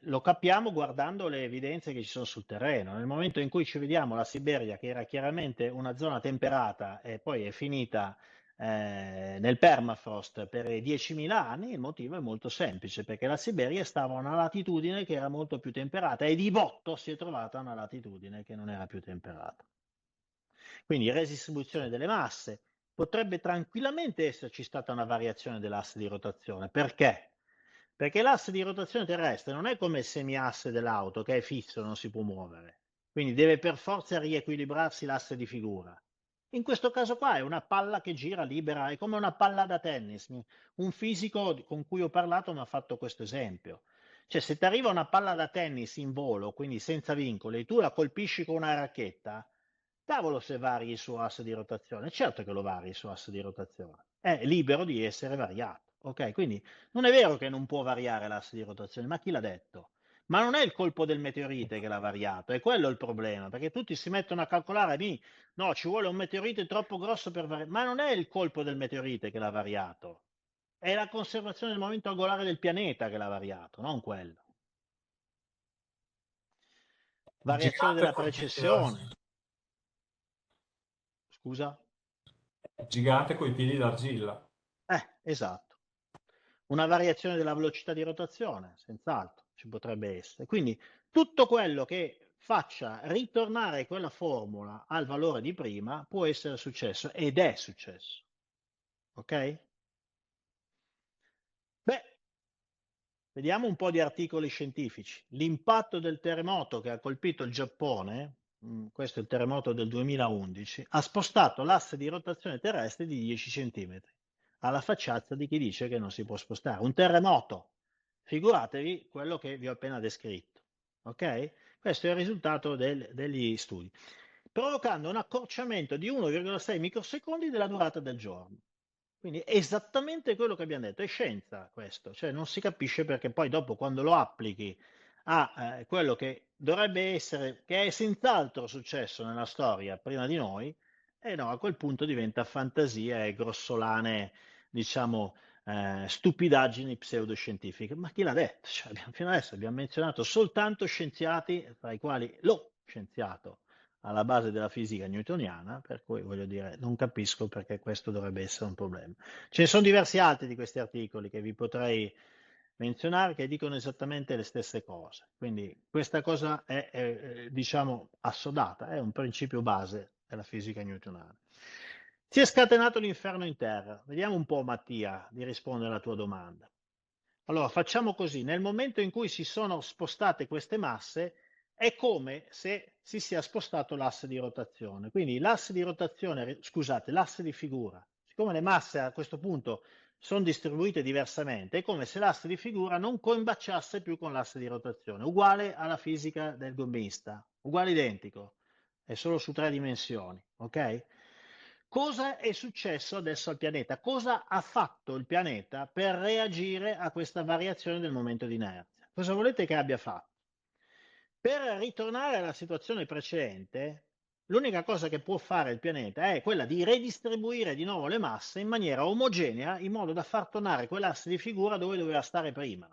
lo capiamo guardando le evidenze che ci sono sul terreno. Nel momento in cui ci vediamo la Siberia, che era chiaramente una zona temperata e poi è finita nel permafrost per 10.000 anni, il motivo è molto semplice, perché la Siberia stava a una latitudine che era molto più temperata e di botto si è trovata a una latitudine che non era più temperata. Quindi redistribuzione delle masse, potrebbe tranquillamente esserci stata una variazione dell'asse di rotazione. Perché? Perché l'asse di rotazione terrestre non è come il semiasse dell'auto che è fisso, non si può muovere. Quindi deve per forza riequilibrarsi l'asse di figura. In questo caso qua è una palla che gira libera, è come una palla da tennis. Un fisico con cui ho parlato mi ha fatto questo esempio. Cioè, se ti arriva una palla da tennis in volo, quindi senza vincoli, e tu la colpisci con una racchetta, cavolo se vari il suo asse di rotazione. Certo che lo vari il suo asse di rotazione. È libero di essere variato. Ok, quindi non è vero che non può variare l'asse di rotazione, ma chi l'ha detto? Ma non è il colpo del meteorite che l'ha variato, è quello il problema, perché tutti si mettono a calcolare, no, ci vuole un meteorite troppo grosso per variare, ma non è il colpo del meteorite che l'ha variato, è la conservazione del momento angolare del pianeta che l'ha variato, non quello. Variazione della precessione. Scusa? Gigante coi piedi d'argilla. Esatto. Una variazione della velocità di rotazione, senz'altro, ci potrebbe essere. Quindi tutto quello che faccia ritornare quella formula al valore di prima può essere successo ed è successo. Ok? Beh, vediamo un po' di articoli scientifici. L'impatto del terremoto che ha colpito il Giappone, questo è il terremoto del 2011, ha spostato l'asse di rotazione terrestre di 10 centimetri, alla facciazza di chi dice che non si può spostare. Un terremoto, figuratevi quello che vi ho appena descritto. Ok? Questo è il risultato degli studi, provocando un accorciamento di 1,6 microsecondi della durata del giorno. Quindi è esattamente quello che abbiamo detto, è scienza questo, cioè non si capisce perché poi dopo quando lo applichi a quello che dovrebbe essere, che è senz'altro successo nella storia prima di noi, e no, a quel punto diventa fantasia e grossolane, diciamo, stupidaggini pseudoscientifiche. Ma chi l'ha detto? Cioè, fino adesso abbiamo menzionato soltanto scienziati, tra i quali lo scienziato alla base della fisica newtoniana, per cui voglio dire, non capisco perché questo dovrebbe essere un problema. Ce ne sono diversi altri di questi articoli che vi potrei menzionare che dicono esattamente le stesse cose. Quindi questa cosa è, diciamo, assodata, è un principio base della fisica newtoniana. Si è scatenato l'inferno in terra. Vediamo un po', Mattia, di rispondere alla tua domanda. Allora, facciamo così. Nel momento in cui si sono spostate queste masse, è come se si sia spostato l'asse di rotazione. Quindi l'asse di rotazione, scusate, l'asse di figura, siccome le masse a questo punto sono distribuite diversamente, è come se l'asse di figura non combaciasse più con l'asse di rotazione, uguale alla fisica del gommista, uguale identico, è solo su 3 dimensioni, ok? Cosa è successo adesso al pianeta? Cosa ha fatto il pianeta per reagire a questa variazione del momento di inerzia? Cosa volete che abbia fatto? Per ritornare alla situazione precedente, l'unica cosa che può fare il pianeta è quella di redistribuire di nuovo le masse in maniera omogenea, in modo da far tornare quell'asse di figura dove doveva stare prima.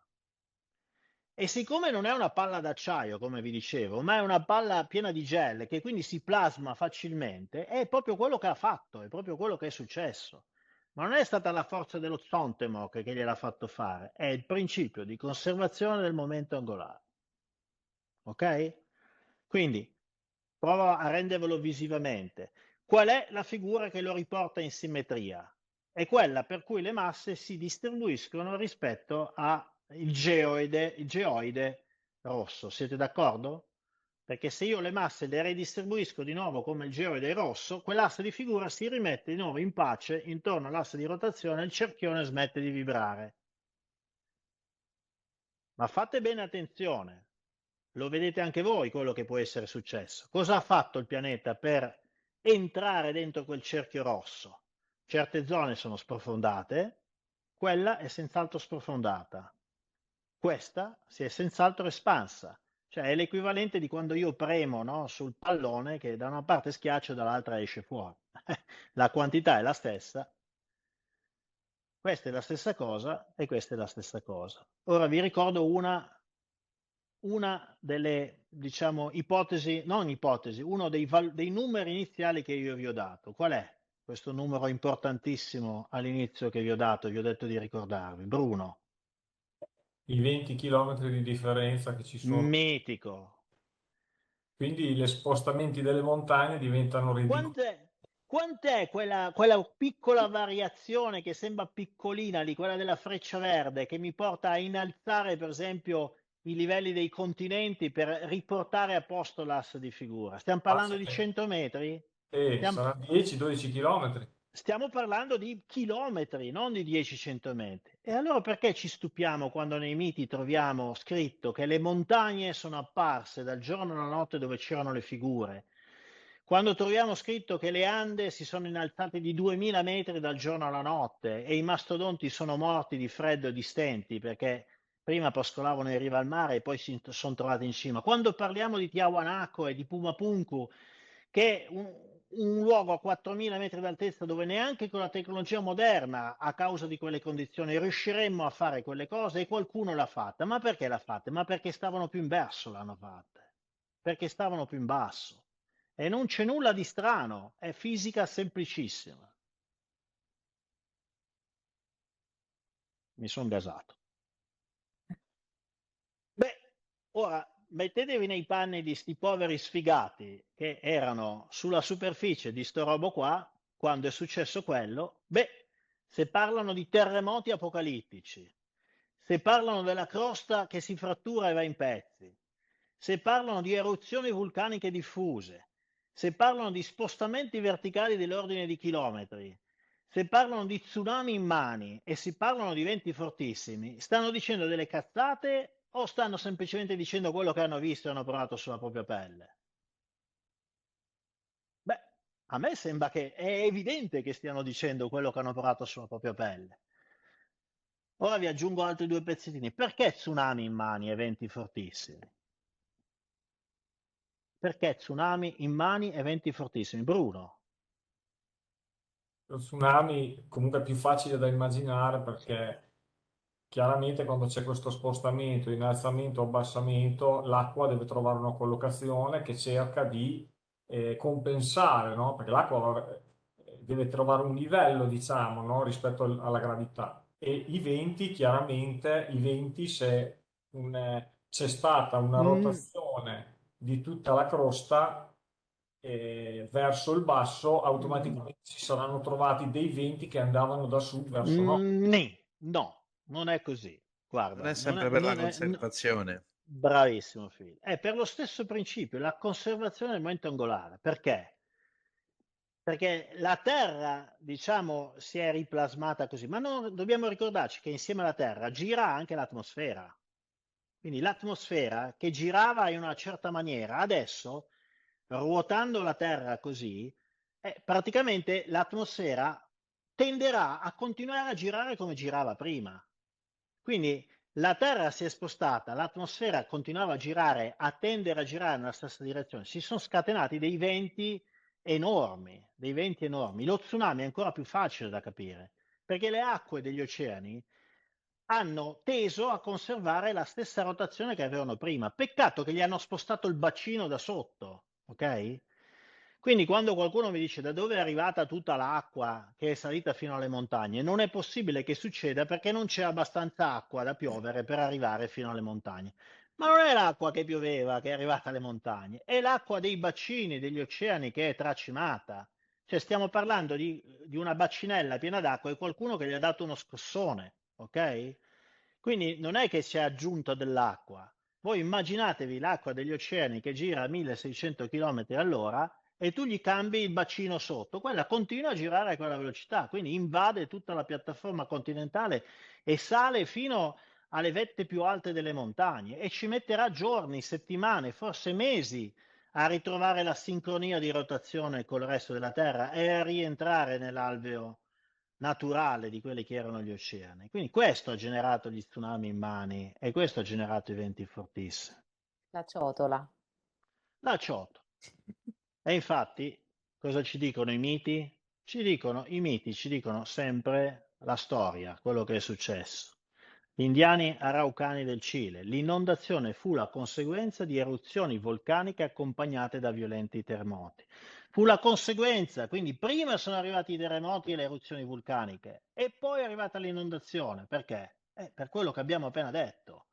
E siccome non è una palla d'acciaio, come vi dicevo, ma è una palla piena di gel che quindi si plasma facilmente, è proprio quello che ha fatto, è proprio quello che è successo. Ma non è stata la forza dello Zontemok che gliel'ha fatto fare, è il principio di conservazione del momento angolare. Ok? Quindi prova a rendervelo visivamente. Qual è la figura che lo riporta in simmetria? È quella per cui le masse si distribuiscono rispetto al geoide rosso. Siete d'accordo? Perché se io le masse le redistribuisco di nuovo come il geoide rosso, quell'asse di figura si rimette di nuovo in pace intorno all'asse di rotazione e il cerchione smette di vibrare. Ma fate bene attenzione, lo vedete anche voi quello che può essere successo. Cosa ha fatto il pianeta per entrare dentro quel cerchio rosso? Certe zone sono sprofondate, quella è senz'altro sprofondata. Questa si è senz'altro espansa, cioè è l'equivalente di quando io premo, no, sul pallone che da una parte schiaccio e dall'altra esce fuori. La quantità è la stessa, questa è la stessa cosa e questa è la stessa cosa. Ora vi ricordo una delle, diciamo, ipotesi, non ipotesi, uno dei numeri iniziali che io vi ho dato. Qual è questo numero importantissimo all'inizio che vi ho dato? Vi ho detto di ricordarvi. Bruno. I 20 km di differenza che ci sono. Mitico. Quindi gli spostamenti delle montagne diventano ridicoli. Quant'è quella piccola variazione che sembra piccolina di quella della freccia verde che mi porta a innalzare, per esempio, i livelli dei continenti per riportare a posto l'asse di figura? Stiamo parlando di 100 metri? Sarà 10-12 km. Stiamo parlando di chilometri, non di 10-100 metri. E allora perché ci stupiamo quando nei miti troviamo scritto che le montagne sono apparse dal giorno alla notte dove c'erano le figure? Quando troviamo scritto che le Ande si sono innalzate di 2000 metri dal giorno alla notte e i mastodonti sono morti di freddo e di stenti perché prima pascolavano in riva al mare e poi si sono trovati in cima. Quando parliamo di Tiahuanaco e di Pumapunku, che è un luogo a 4000 metri d'altezza dove neanche con la tecnologia moderna, a causa di quelle condizioni, riusciremmo a fare quelle cose, e qualcuno l'ha fatta. Ma perché l'ha fatta? Ma perché stavano più in verso l'hanno fatta, perché stavano più in basso. E non c'è nulla di strano, è fisica semplicissima. Mi sono gasato. Beh, ora mettetevi nei panni di sti poveri sfigati che erano sulla superficie di sto robo qua, quando è successo quello. Beh, se parlano di terremoti apocalittici, se parlano della crosta che si frattura e va in pezzi, se parlano di eruzioni vulcaniche diffuse, se parlano di spostamenti verticali dell'ordine di chilometri, se parlano di tsunami immani e si parlano di venti fortissimi, stanno dicendo delle cazzate o stanno semplicemente dicendo quello che hanno visto e hanno provato sulla propria pelle? Beh, a me sembra che è evidente che stiano dicendo quello che hanno provato sulla propria pelle. Ora vi aggiungo altri due pezzettini. Perché tsunami immani e venti fortissimi? Perché tsunami immani e venti fortissimi? Bruno? Lo tsunami comunque è più facile da immaginare perché chiaramente quando c'è questo spostamento, innalzamento o abbassamento, l'acqua deve trovare una collocazione che cerca di compensare, no? Perché l'acqua deve trovare un livello, diciamo, no? Rispetto alla gravità. E i venti, chiaramente, se c'è stata una Mm, rotazione di tutta la crosta verso il basso, automaticamente si saranno trovati dei venti che andavano da sud verso nord. no, non è così. Non Guarda, è sempre per la conservazione. bravissimo Phil. È per lo stesso principio, la conservazione del momento angolare. Perché? Perché la Terra, diciamo, si è riplasmata così, ma dobbiamo ricordarci che insieme alla Terra gira anche l'atmosfera. Quindi l'atmosfera che girava in una certa maniera, adesso, ruotando la Terra così, praticamente l'atmosfera tenderà a continuare a girare come girava prima. Quindi la Terra si è spostata, l'atmosfera continuava a girare, a tendere a girare nella stessa direzione. Si sono scatenati dei venti enormi, dei venti enormi. Lo tsunami è ancora più facile da capire, perché le acque degli oceani hanno teso a conservare la stessa rotazione che avevano prima. Peccato che gli hanno spostato il bacino da sotto, ok? Quindi quando qualcuno mi dice da dove è arrivata tutta l'acqua che è salita fino alle montagne, non è possibile che succeda perché non c'è abbastanza acqua da piovere per arrivare fino alle montagne. Ma non è l'acqua che pioveva che è arrivata alle montagne, è l'acqua dei bacini, degli oceani che è tracimata. Cioè stiamo parlando di una bacinella piena d'acqua e qualcuno che gli ha dato uno scossone, ok? Quindi non è che si è aggiunta dell'acqua. Voi immaginatevi l'acqua degli oceani che gira a 1600 km all'ora e tu gli cambi il bacino sotto, quella continua a girare a quella velocità, quindi invade tutta la piattaforma continentale e sale fino alle vette più alte delle montagne e ci metterà giorni, settimane, forse mesi a ritrovare la sincronia di rotazione col resto della Terra e a rientrare nell'alveo naturale di quelli che erano gli oceani. Quindi questo ha generato gli tsunami immani e questo ha generato i venti fortissimi. La ciotola. La cioto. E infatti, cosa ci dicono i miti? I miti ci dicono sempre la storia, quello che è successo. Gli indiani araucani del Cile. L'inondazione fu la conseguenza di eruzioni vulcaniche accompagnate da violenti terremoti. Fu la conseguenza, quindi prima sono arrivati i terremoti e le eruzioni vulcaniche e poi è arrivata l'inondazione. Perché? Per quello che abbiamo appena detto.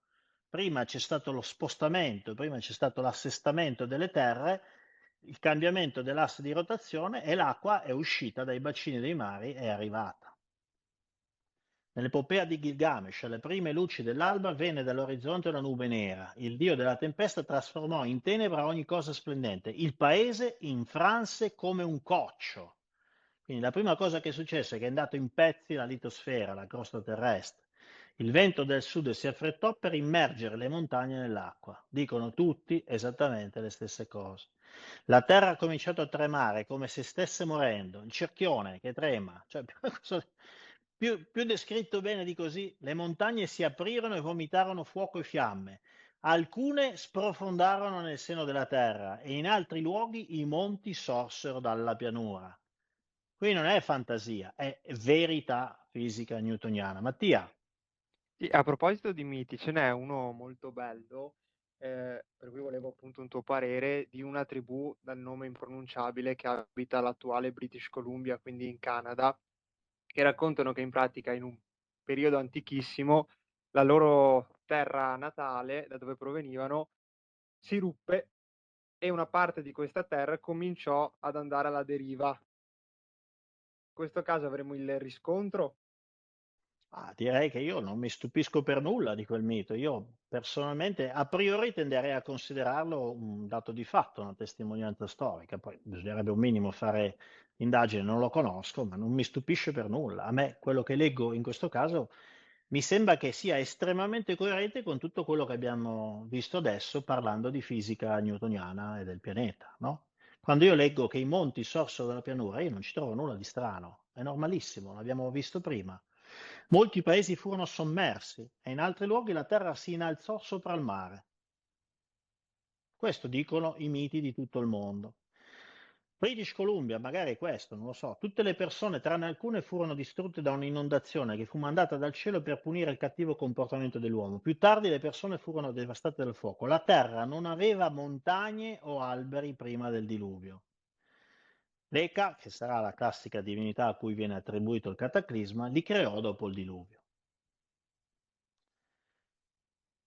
Prima c'è stato lo spostamento, prima c'è stato l'assestamento delle terre, il cambiamento dell'asse di rotazione e l'acqua è uscita dai bacini dei mari e è arrivata. Nell'epopea di Gilgamesh, alle prime luci dell'alba, venne dall'orizzonte una nube nera. Il dio della tempesta trasformò in tenebra ogni cosa splendente. Il paese infranse come un coccio. Quindi la prima cosa che è successa è che è andato in pezzi la litosfera, la crosta terrestre. Il vento del sud si affrettò per immergere le montagne nell'acqua. Dicono tutti esattamente le stesse cose. La terra ha cominciato a tremare come se stesse morendo, il cerchione che trema, cioè, più descritto bene di così, le montagne si aprirono e vomitarono fuoco e fiamme. Alcune sprofondarono nel seno della terra e in altri luoghi i monti sorsero dalla pianura. Qui non è fantasia, è verità fisica newtoniana. Mattia, Sì, a proposito di miti, ce n'è uno molto bello, per cui volevo appunto un tuo parere, di una tribù dal nome impronunciabile che abita l'attuale British Columbia, quindi in Canada, che raccontano che in pratica in un periodo antichissimo la loro terra natale, da dove provenivano, si ruppe e una parte di questa terra cominciò ad andare alla deriva. In questo caso avremo il riscontro Direi che io non mi stupisco per nulla di quel mito. Io personalmente, a priori, tenderei a considerarlo un dato di fatto, una testimonianza storica. Poi bisognerebbe un minimo fare indagine, non lo conosco, ma non mi stupisce per nulla. A me quello che leggo in questo caso mi sembra che sia estremamente coerente con tutto quello che abbiamo visto adesso parlando di fisica newtoniana e del pianeta, no? Quando io leggo che i monti sorsero dalla pianura, io non ci trovo nulla di strano, è normalissimo, l'abbiamo visto prima. Molti paesi furono sommersi e in altri luoghi la terra si innalzò sopra il mare. Questo dicono i miti di tutto il mondo. British Columbia, magari questo, non lo so. Tutte le persone, tranne alcune, furono distrutte da un'inondazione che fu mandata dal cielo per punire il cattivo comportamento dell'uomo. Più tardi le persone furono devastate dal fuoco. La terra non aveva montagne o alberi prima del diluvio. L'Eka, che sarà la classica divinità a cui viene attribuito il cataclisma, li creò dopo il diluvio.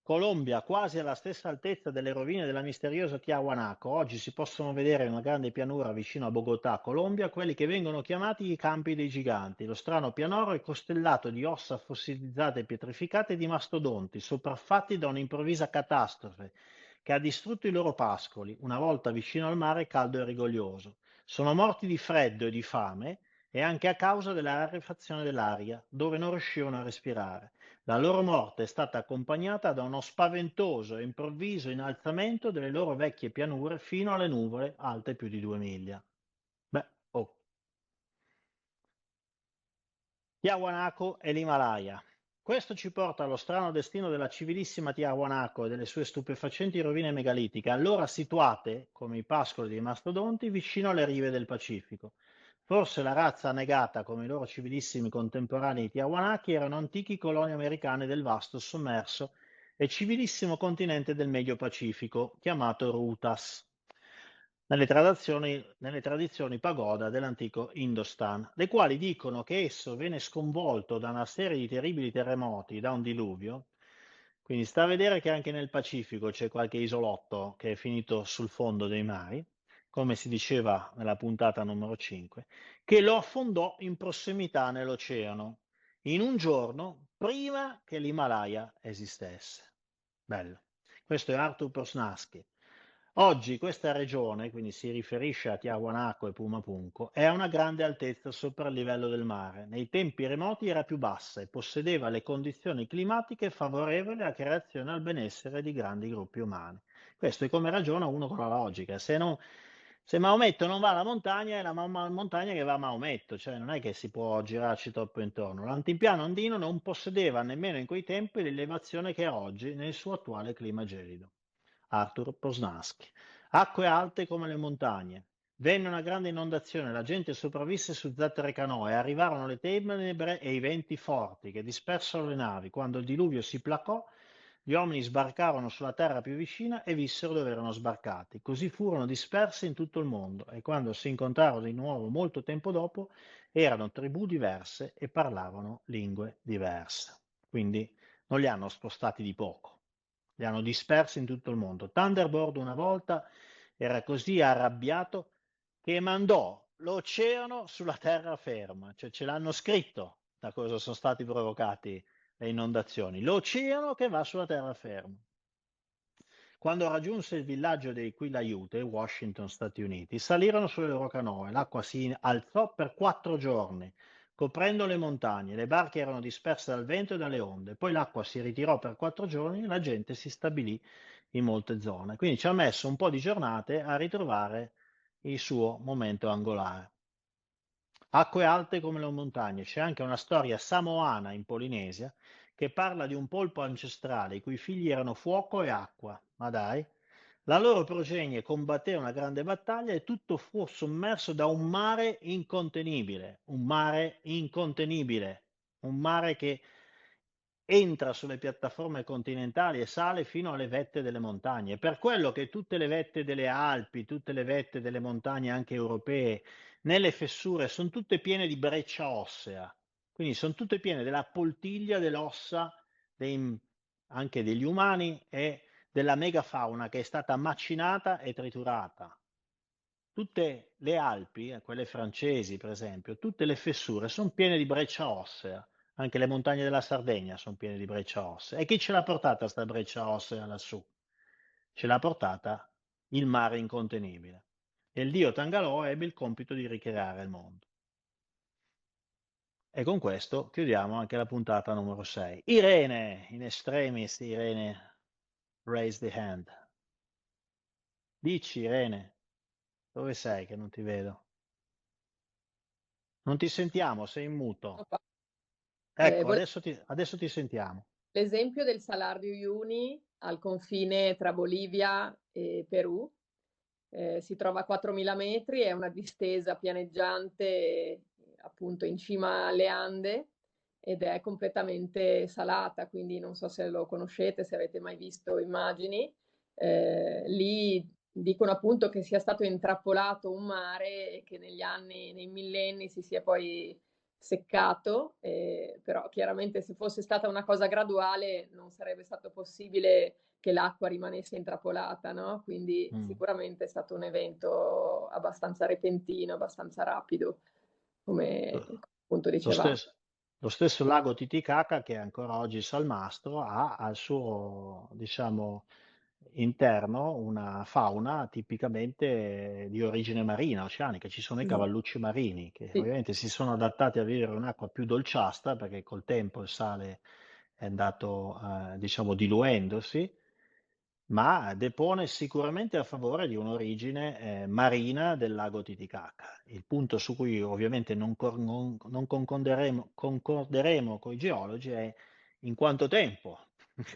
Colombia, quasi alla stessa altezza delle rovine della misteriosa Tiahuanaco. Oggi si possono vedere in una grande pianura vicino a Bogotà, Colombia, quelli che vengono chiamati i campi dei giganti. Lo strano pianoro è costellato di ossa fossilizzate e pietrificate di mastodonti, sopraffatti da un'improvvisa catastrofe che ha distrutto i loro pascoli, una volta vicino al mare caldo e rigoglioso. Sono morti di freddo e di fame e anche a causa della rarefazione dell'aria, dove non riuscivano a respirare. La loro morte è stata accompagnata da uno spaventoso e improvviso innalzamento delle loro vecchie pianure fino alle nuvole alte più di 2 miglia. Beh, oh. Tiahuanaco e l'Himalaya. Questo ci porta allo strano destino della civilissima Tiahuanaco e delle sue stupefacenti rovine megalitiche, allora situate, come i pascoli dei mastodonti, vicino alle rive del Pacifico. Forse la razza negata come i loro civilissimi contemporanei Tiahuanaki erano antichi colonie americane del vasto, sommerso e civilissimo continente del Medio Pacifico, chiamato Rutas, nelle tradizioni pagoda dell'antico Indostan, le quali dicono che esso venne sconvolto da una serie di terribili terremoti, da un diluvio. Quindi sta a vedere che anche nel Pacifico c'è qualche isolotto che è finito sul fondo dei mari, come si diceva nella puntata numero 5, che lo affondò in prossimità nell'oceano, in un giorno prima che l'Himalaya esistesse. Bello. Questo è Arthur Posnansky. Oggi questa regione, quindi si riferisce a Tiahuanaco e Pumapunco, è a una grande altezza sopra il livello del mare. Nei tempi remoti era più bassa e possedeva le condizioni climatiche favorevoli alla creazione e al benessere di grandi gruppi umani. Questo è come ragiona uno con la logica. Se Maometto non va alla montagna, è la montagna che va a Maometto, cioè non è che si può girarci troppo intorno. L'antipiano andino non possedeva nemmeno in quei tempi l'elevazione che ha oggi nel suo attuale clima gelido. Arthur Posnansky. Acque alte come le montagne. Venne una grande inondazione, la gente sopravvisse su zattere canoe, arrivarono le tenebre e i venti forti che dispersero le navi. Quando il diluvio si placò, gli uomini sbarcarono sulla terra più vicina e vissero dove erano sbarcati. Così furono dispersi in tutto il mondo e quando si incontrarono di nuovo molto tempo dopo, erano tribù diverse e parlavano lingue diverse. Quindi non li hanno spostati di poco, li hanno dispersi in tutto il mondo. Thunderbird una volta era così arrabbiato che mandò l'oceano sulla terraferma, cioè ce l'hanno scritto da cosa sono stati provocati le inondazioni, l'oceano che va sulla terraferma. Quando raggiunse il villaggio dei Quileute, Washington, Stati Uniti, salirono sulle loro canoe, l'acqua si alzò per 4 giorni, coprendo le montagne, le barche erano disperse dal vento e dalle onde, poi l'acqua si ritirò per 4 giorni e la gente si stabilì in molte zone. Quindi ci ha messo un po' di giornate a ritrovare il suo momento angolare. Acque alte come le montagne. C'è anche una storia samoana in Polinesia che parla di un polpo ancestrale i cui figli erano fuoco e acqua. Ma dai, la loro progenie combatté una grande battaglia e tutto fu sommerso da un mare incontenibile, un mare che entra sulle piattaforme continentali e sale fino alle vette delle montagne. È per quello che tutte le vette delle Alpi, tutte le vette delle montagne anche europee, nelle fessure, sono tutte piene di breccia ossea. Quindi sono tutte piene della poltiglia, delle ossa, anche degli umani e della megafauna che è stata macinata e triturata. Tutte le Alpi, quelle francesi per esempio, tutte le fessure sono piene di breccia ossea. Anche le montagne della Sardegna sono piene di breccia ossea. E chi ce l'ha portata sta breccia ossea lassù? Ce l'ha portata il mare incontenibile. E il dio Tangalò ebbe il compito di ricreare il mondo. E con questo chiudiamo anche la puntata numero 6. Irene, in extremis, Irene, raise the hand. Dici, Irene, dove sei che non ti vedo? Non ti sentiamo, sei in muto. Ecco, Vol- adesso ti sentiamo. L'esempio del Salar di Uyuni al confine tra Bolivia e Perù si trova a 4.000 metri, è una distesa pianeggiante appunto in cima alle Ande ed è completamente salata, quindi non so se lo conoscete, se avete mai visto immagini. Lì dicono appunto che sia stato intrappolato un mare e che negli anni, nei millenni si sia poi seccato, però chiaramente se fosse stata una cosa graduale non sarebbe stato possibile che l'acqua rimanesse intrappolata, no? Quindi sicuramente è stato un evento abbastanza repentino, abbastanza rapido, come appunto Lo dicevamo. stesso lago Titicaca, che ancora oggi salmastro, ha al suo, diciamo, interno una fauna tipicamente di origine marina, oceanica. Ci sono i cavallucci marini che Sì. ovviamente si sono adattati a vivere in un'acqua più dolciastra perché col tempo il sale è andato, diciamo, diluendosi, ma depone sicuramente a favore di un'origine marina del lago Titicaca. Il punto su cui ovviamente non concorderemo con i geologi è in quanto tempo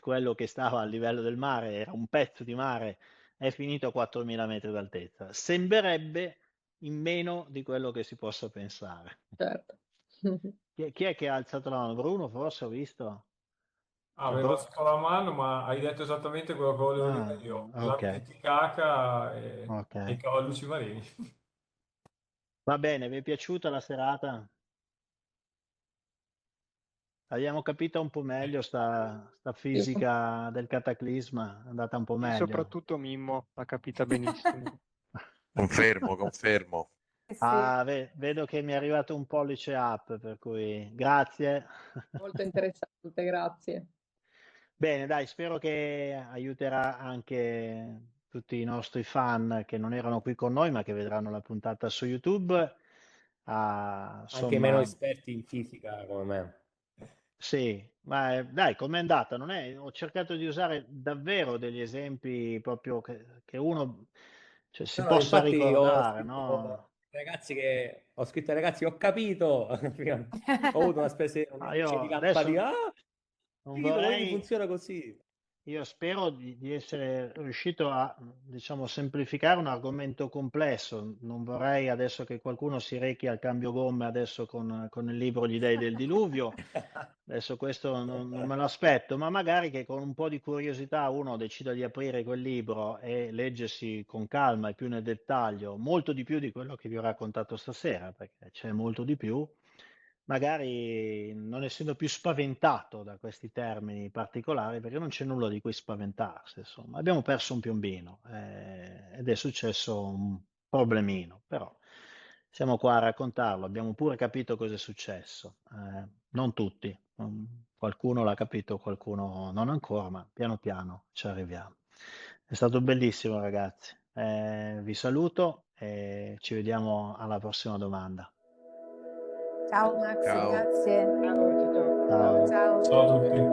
quello che stava a livello del mare, era un pezzo di mare, è finito a 4.000 metri d'altezza. Sembrerebbe in meno di quello che si possa pensare. Certo. Chi è che ha alzato la mano? Bruno, forse ho visto? Avevo alzato la mano, ma hai detto esattamente quello che volevo dire io. La Ok, Titicaca e i ok. cavallucci marini. Va bene, vi è piaciuta la serata? Abbiamo capito un po' meglio sta fisica del cataclisma, è andata un po' E meglio. soprattutto Mimmo l'ha capita benissimo. Confermo, confermo. Ah, vedo che mi è arrivato un pollice up, per cui grazie. Molto interessante, grazie. Bene, dai, spero che aiuterà anche tutti i nostri fan che non erano qui con noi, ma che vedranno la puntata su YouTube. Anche meno Insomma, esperti in fisica come me. sì, ma dai, com'è andata? Ho cercato di usare davvero degli esempi proprio che uno cioè, si No, possa infatti ho ricordare, scritto no? ai ragazzi, ho capito, ho avuto una specie Ah, di io campati, adesso ah, ho non capito, quindi vorrei. funziona così. Io spero di essere riuscito a, diciamo, semplificare un argomento complesso. Non vorrei adesso che qualcuno si rechi al cambio gomme adesso con il libro Gli dei del diluvio. Adesso questo non me lo aspetto, ma magari che con un po' di curiosità uno decida di aprire quel libro e leggersi con calma e più nel dettaglio, molto di più di quello che vi ho raccontato stasera, perché c'è molto di più magari non essendo più spaventato da questi termini particolari, perché non c'è nulla di cui spaventarsi, insomma. Abbiamo perso un piombino ed è successo un problemino, però siamo qua a raccontarlo, abbiamo pure capito cosa è successo. Non tutti, qualcuno l'ha capito, qualcuno non ancora, ma piano piano ci arriviamo. È stato bellissimo, ragazzi. Vi saluto e ci vediamo alla prossima domanda. Ciao Max, Ciao. grazie. Ciao, ciao. Ciao ciao. Ciao a tutti.